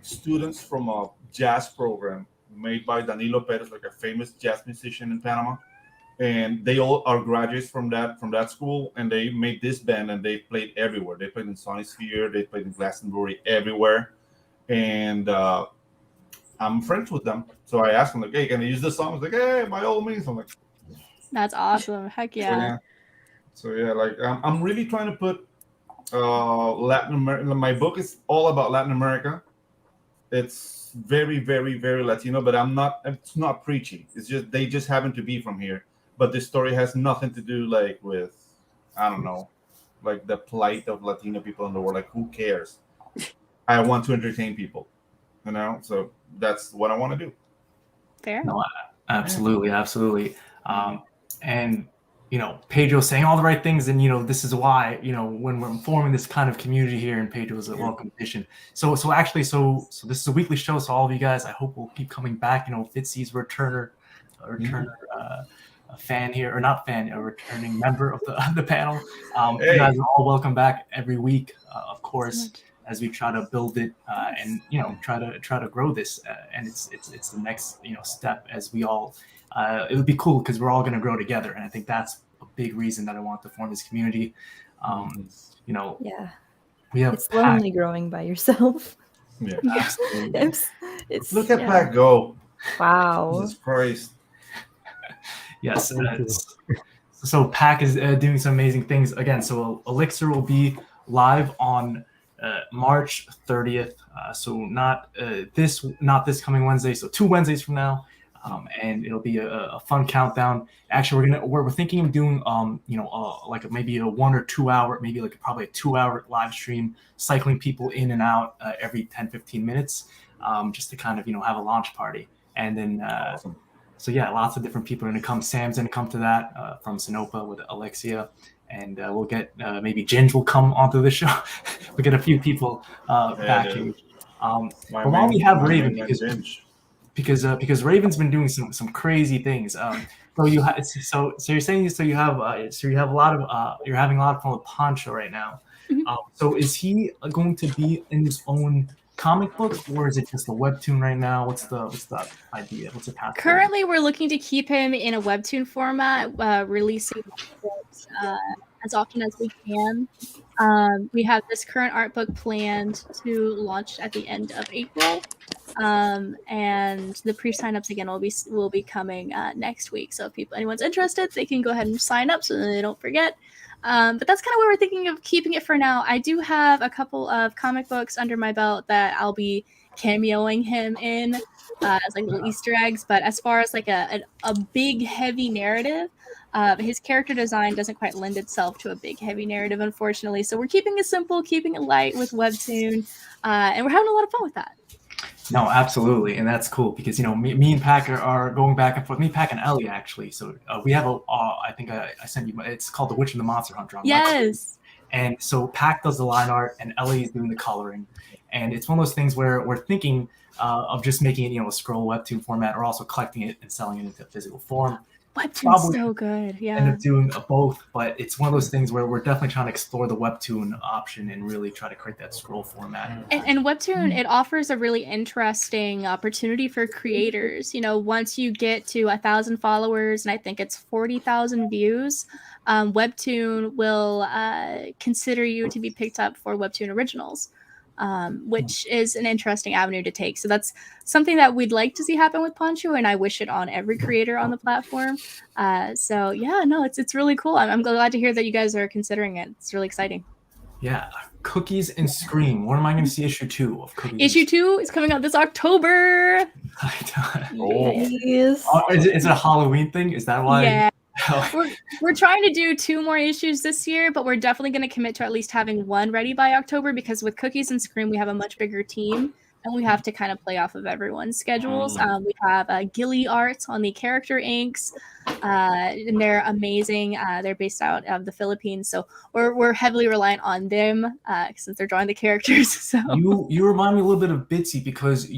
[SPEAKER 6] students from a jazz program made by Danilo Perez, like a famous jazz musician in Panama, and they all are graduates from that school, and they made this band, and they played everywhere. They played in Sony Sphere, they played in Glastonbury, everywhere, and I'm friends with them, so I asked them like, "Hey, can I use this song?" I was like, "Hey, by all means." I'm like,
[SPEAKER 10] "That's awesome! Heck yeah!"
[SPEAKER 6] So like I'm really trying to put Latin America. My book is all about Latin America. It's very, very, very Latino, but it's not preachy. It's just they just happen to be from here. But the story has nothing to do like with, I don't know, like the plight of Latino people in the world. Like, who cares? I want to entertain people, so that's what I want to do.
[SPEAKER 10] Fair.
[SPEAKER 2] No, absolutely. And Pedro saying all the right things, and this is why when we're forming this kind of community here, and Pedro is a welcome addition. So this is a weekly show, so all of you guys, I hope will keep coming back. Fitzy's returner, a fan here, or not fan, a returning member of the panel. You guys are all welcome back every week, of course, as we try to build it and try to grow this. And it's the next step as we all. It would be cool because we're all going to grow together, and I think that's a big reason that I want to form this community. We have
[SPEAKER 1] it's lonely growing by yourself.
[SPEAKER 6] Yeah,
[SPEAKER 1] absolutely.
[SPEAKER 6] Look at Pac go!
[SPEAKER 1] Wow,
[SPEAKER 6] Jesus Christ!
[SPEAKER 2] Yes, so Pac is doing some amazing things again. So Elixir will be live on March 30th. So not this coming Wednesday. So 2 Wednesdays from now. and it'll be a fun countdown. Actually, we're thinking of doing like maybe a 1 or 2 hour, maybe like probably a 2 hour live stream, cycling people in and out every 10-15 minutes, just to kind of have a launch party. And then
[SPEAKER 6] Awesome.
[SPEAKER 2] so yeah, lots of different people are going to come. Sam's going to come to that from Sinopa with Alexia, and we'll get maybe Ginge will come onto the show. We'll get a few people back here. But while we have Raven, because Raven's been doing some crazy things. So you so you're saying you have a lot of you're having a lot of fun with Poncho right now. So is he going to be in his own comic book, or is it just a webtoon right now? What's the idea? What's the path?
[SPEAKER 10] Currently, we're looking to keep him in a webtoon format, releasing books as often as we can. We have this current art book planned to launch at the end of April, and the pre-signups again will be coming next week. So if anyone's interested, they can go ahead and sign up so that they don't forget. But that's kind of where we're thinking of keeping it for now. I do have a couple of comic books under my belt that I'll be cameoing him in as like little Easter eggs. But as far as like a big heavy narrative, his character design doesn't quite lend itself to a big heavy narrative, unfortunately. So we're keeping it simple, keeping it light with Webtoon, and we're having a lot of fun with that.
[SPEAKER 2] No, absolutely, and that's cool because me and Pack are going back and forth. Me, Pack, and Ellie actually. So we have I think I sent you. It's called The Witch and the Monster Hunter. On
[SPEAKER 10] yes.
[SPEAKER 2] And so Pack does the line art, and Ellie is doing the coloring. And it's one of those things where we're thinking of just making it, a scroll webtoon format, or also collecting it and selling it into physical form.
[SPEAKER 10] Webtoon's so good, yeah.
[SPEAKER 2] End up doing both, but it's one of those things where we're definitely trying to explore the webtoon option and really try to create that scroll format.
[SPEAKER 10] And Webtoon, it offers a really interesting opportunity for creators. Once you get to 1,000 followers, and I think it's 40,000 views, Webtoon will consider you to be picked up for Webtoon Originals. Which is an interesting avenue to take. So that's something that we'd like to see happen with Poncho, and I wish it on every creator on the platform. So yeah, no, it's really cool. I'm glad to hear that you guys are considering it. It's really exciting.
[SPEAKER 2] Yeah, Cookies and Scream. When am I going to see issue 2 of Cookies?
[SPEAKER 10] Issue 2 is coming out this October.
[SPEAKER 2] Yes. Is it a Halloween thing? Is that why?
[SPEAKER 10] Yeah. We're trying to do 2 more issues this year, but we're definitely going to commit to at least having 1 ready by October, because with Cookies and Scream we have a much bigger team and we have to kind of play off of everyone's schedules. We have Gilly Art on the character inks, and they're amazing. They're based out of the Philippines, so we're heavily reliant on them since they're drawing the characters. So
[SPEAKER 2] you remind me a little bit of Bitsy, because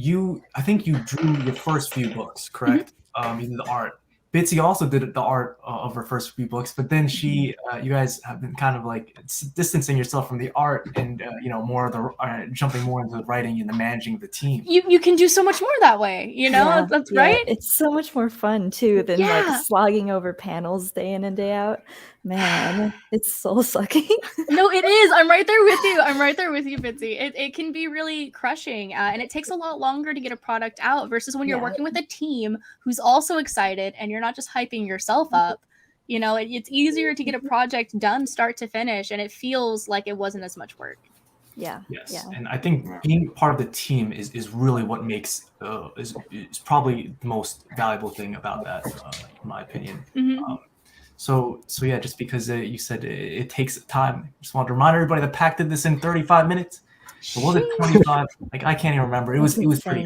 [SPEAKER 2] I think you drew your first few books, correct? You did the art. Bitsy also did the art of her first few books, but then you guys have been kind of like distancing yourself from the art and more of the jumping more into the writing and the managing of the team.
[SPEAKER 10] You can do so much more that way, that's right.
[SPEAKER 1] It's so much more fun too than like slogging over panels day in and day out. Man, it's soul sucking.
[SPEAKER 10] No, it is. I'm right there with you, Bitsy. It can be really crushing, and it takes a lot longer to get a product out versus when you're working with a team who's also excited and you're not just hyping yourself up. It's easier to get a project done start to finish, and it feels like it wasn't as much work.
[SPEAKER 1] Yeah.
[SPEAKER 2] Yes. Yeah. And I think being part of the team is really what makes is probably the most valuable thing about that, in my opinion. So yeah, just because you said it takes time, just want to remind everybody that Pac did this in 35 minutes. It wasn't 25. Like, I can't even remember. It was pretty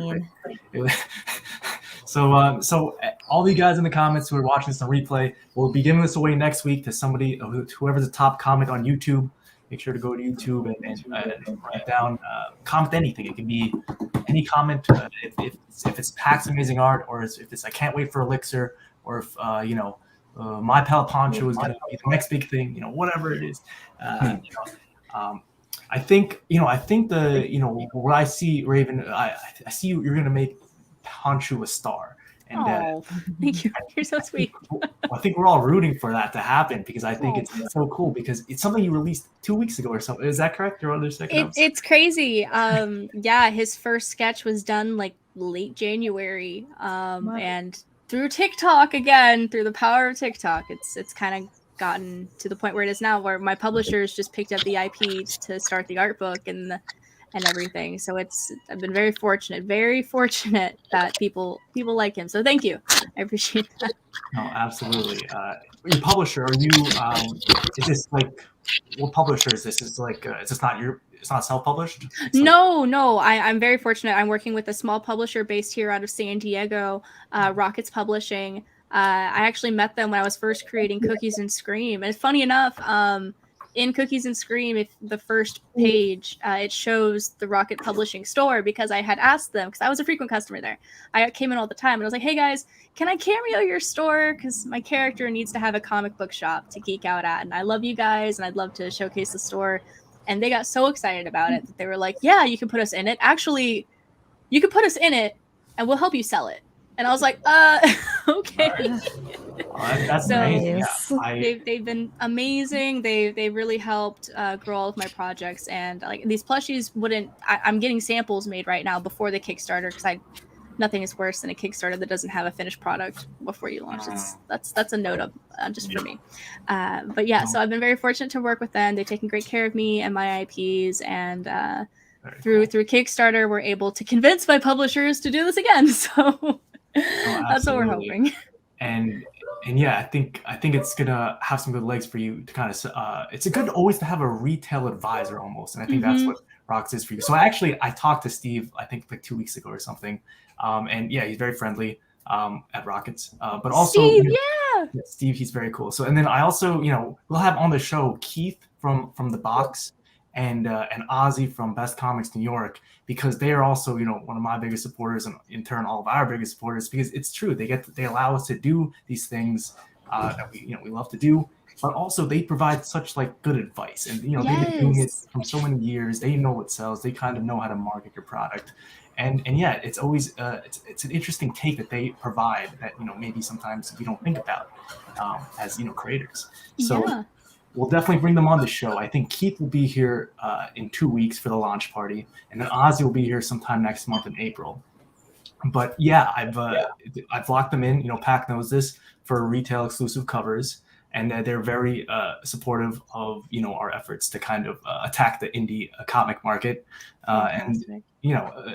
[SPEAKER 2] quick. So all the guys in the comments who are watching this on replay, we'll be giving this away next week to somebody, whoever's the top comment on YouTube. Make sure to go to YouTube and write down, comment anything. It can be any comment. If it's Pac's amazing art, or if it's I can't wait for Elixir, or if my pal Poncho is going to be the next big thing, whatever it is. I think where I see Raven, I see you're going to make Poncho a star. And
[SPEAKER 10] thank you. You're so sweet.
[SPEAKER 2] I think we're all rooting for that to happen, because I think it's so cool, because it's something you released 2 weeks ago or something. Is that correct? Your other second?
[SPEAKER 10] It's crazy. Yeah, his first sketch was done like late January. And through TikTok, again, through the power of TikTok, it's kind of gotten to the point where it is now, where my publishers just picked up the IP to start the art book, and and everything. So I've been very fortunate that people like him. So thank you. I appreciate that.
[SPEAKER 2] No, absolutely. Your publisher, are you? Is this like what publisher is this? Is like is this not your? It's not self-published?
[SPEAKER 10] No. I'm very fortunate. I'm working with a small publisher based here out of San Diego, Rockets Publishing. I actually met them when I was first creating Cookies and Scream. And funny enough, in Cookies and Scream, if the first page, it shows the Rocket Publishing store, because I had asked them, because I was a frequent customer there. I came in all the time and I was like, hey guys, can I cameo your store? Because my character needs to have a comic book shop to geek out at. And I love you guys and I'd love to showcase the store. And they got so excited about it that they were like, yeah, you can put us in it. Actually, you can put us in it and we'll help you sell it. And I was like, okay.
[SPEAKER 2] That's amazing.
[SPEAKER 10] They've been amazing. They really helped grow all of my projects. And like these plushies I'm getting samples made right now before the Kickstarter, because nothing is worse than a Kickstarter that doesn't have a finished product before you launch. That's a note of just for me. But yeah, so I've been very fortunate to work with them. They've taken great care of me and my IPs, and through Kickstarter, we're able to convince my publishers to do this again. So that's what we're hoping.
[SPEAKER 2] And yeah, I think it's gonna have some good legs for you to kind of. It's a good always to have a retail advisor almost, and I think that's what Rockets is for you. So I talked to Steve, I think like 2 weeks ago or something, and yeah, he's very friendly at Rockets, but also
[SPEAKER 10] Steve,
[SPEAKER 2] Steve, he's very cool. So and then I also we'll have on the show Keith from the Box and Ozzy from Best Comics New York, because they are also one of my biggest supporters, and in turn all of our biggest supporters, because it's true, they allow us to do these things that we love to do, but also they provide such like good advice, and they've been doing it from so many years. They know what sells. They kind of know how to market your product, and yeah, it's always it's an interesting take that they provide that maybe sometimes we don't think about as creators. So we'll definitely bring them on the show. I think Keith will be here in 2 weeks for the launch party, and then Ozzy will be here sometime next month in April. But yeah, I've locked them in. Pack knows this, for retail exclusive covers, and they're very supportive of our efforts to kind of attack the indie comic market and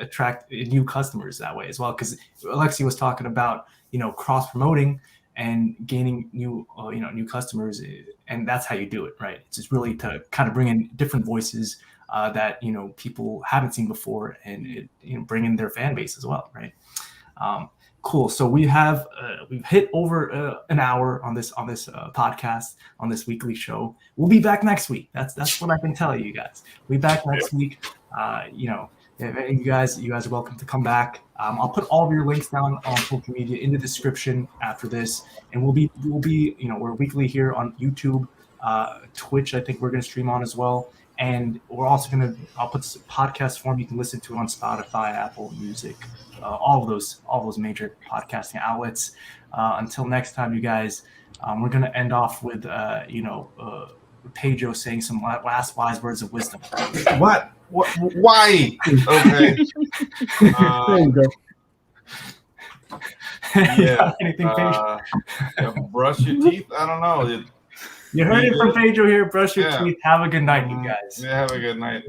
[SPEAKER 2] attract new customers that way as well. Because Alexi was talking about cross promoting and gaining new customers, and that's how you do it, right? It's just really to kind of bring in different voices that people haven't seen before, and bring in their fan base as well, right? Cool. So we've hit over an hour on this podcast, on this weekly show. We'll be back next week. That's what I can tell you guys. We'll be back next week. You guys are welcome to come back. I'll put all of your links down on social media in the description after this, and we'll be we're weekly here on YouTube, Twitch. I think we're going to stream on as well, and we're also I'll put this podcast form you can listen to on Spotify, Apple Music, all of those major podcasting outlets. Until next time, you guys, we're going to end off with Pedro saying some last wise words of wisdom.
[SPEAKER 6] What? Why? Okay.
[SPEAKER 5] There you go.
[SPEAKER 6] Yeah.
[SPEAKER 2] Anything, Pedro?
[SPEAKER 6] Brush your teeth. I don't know.
[SPEAKER 2] You heard it from Pedro here. Brush your teeth. Have a good night, you guys.
[SPEAKER 6] Yeah, have a good night.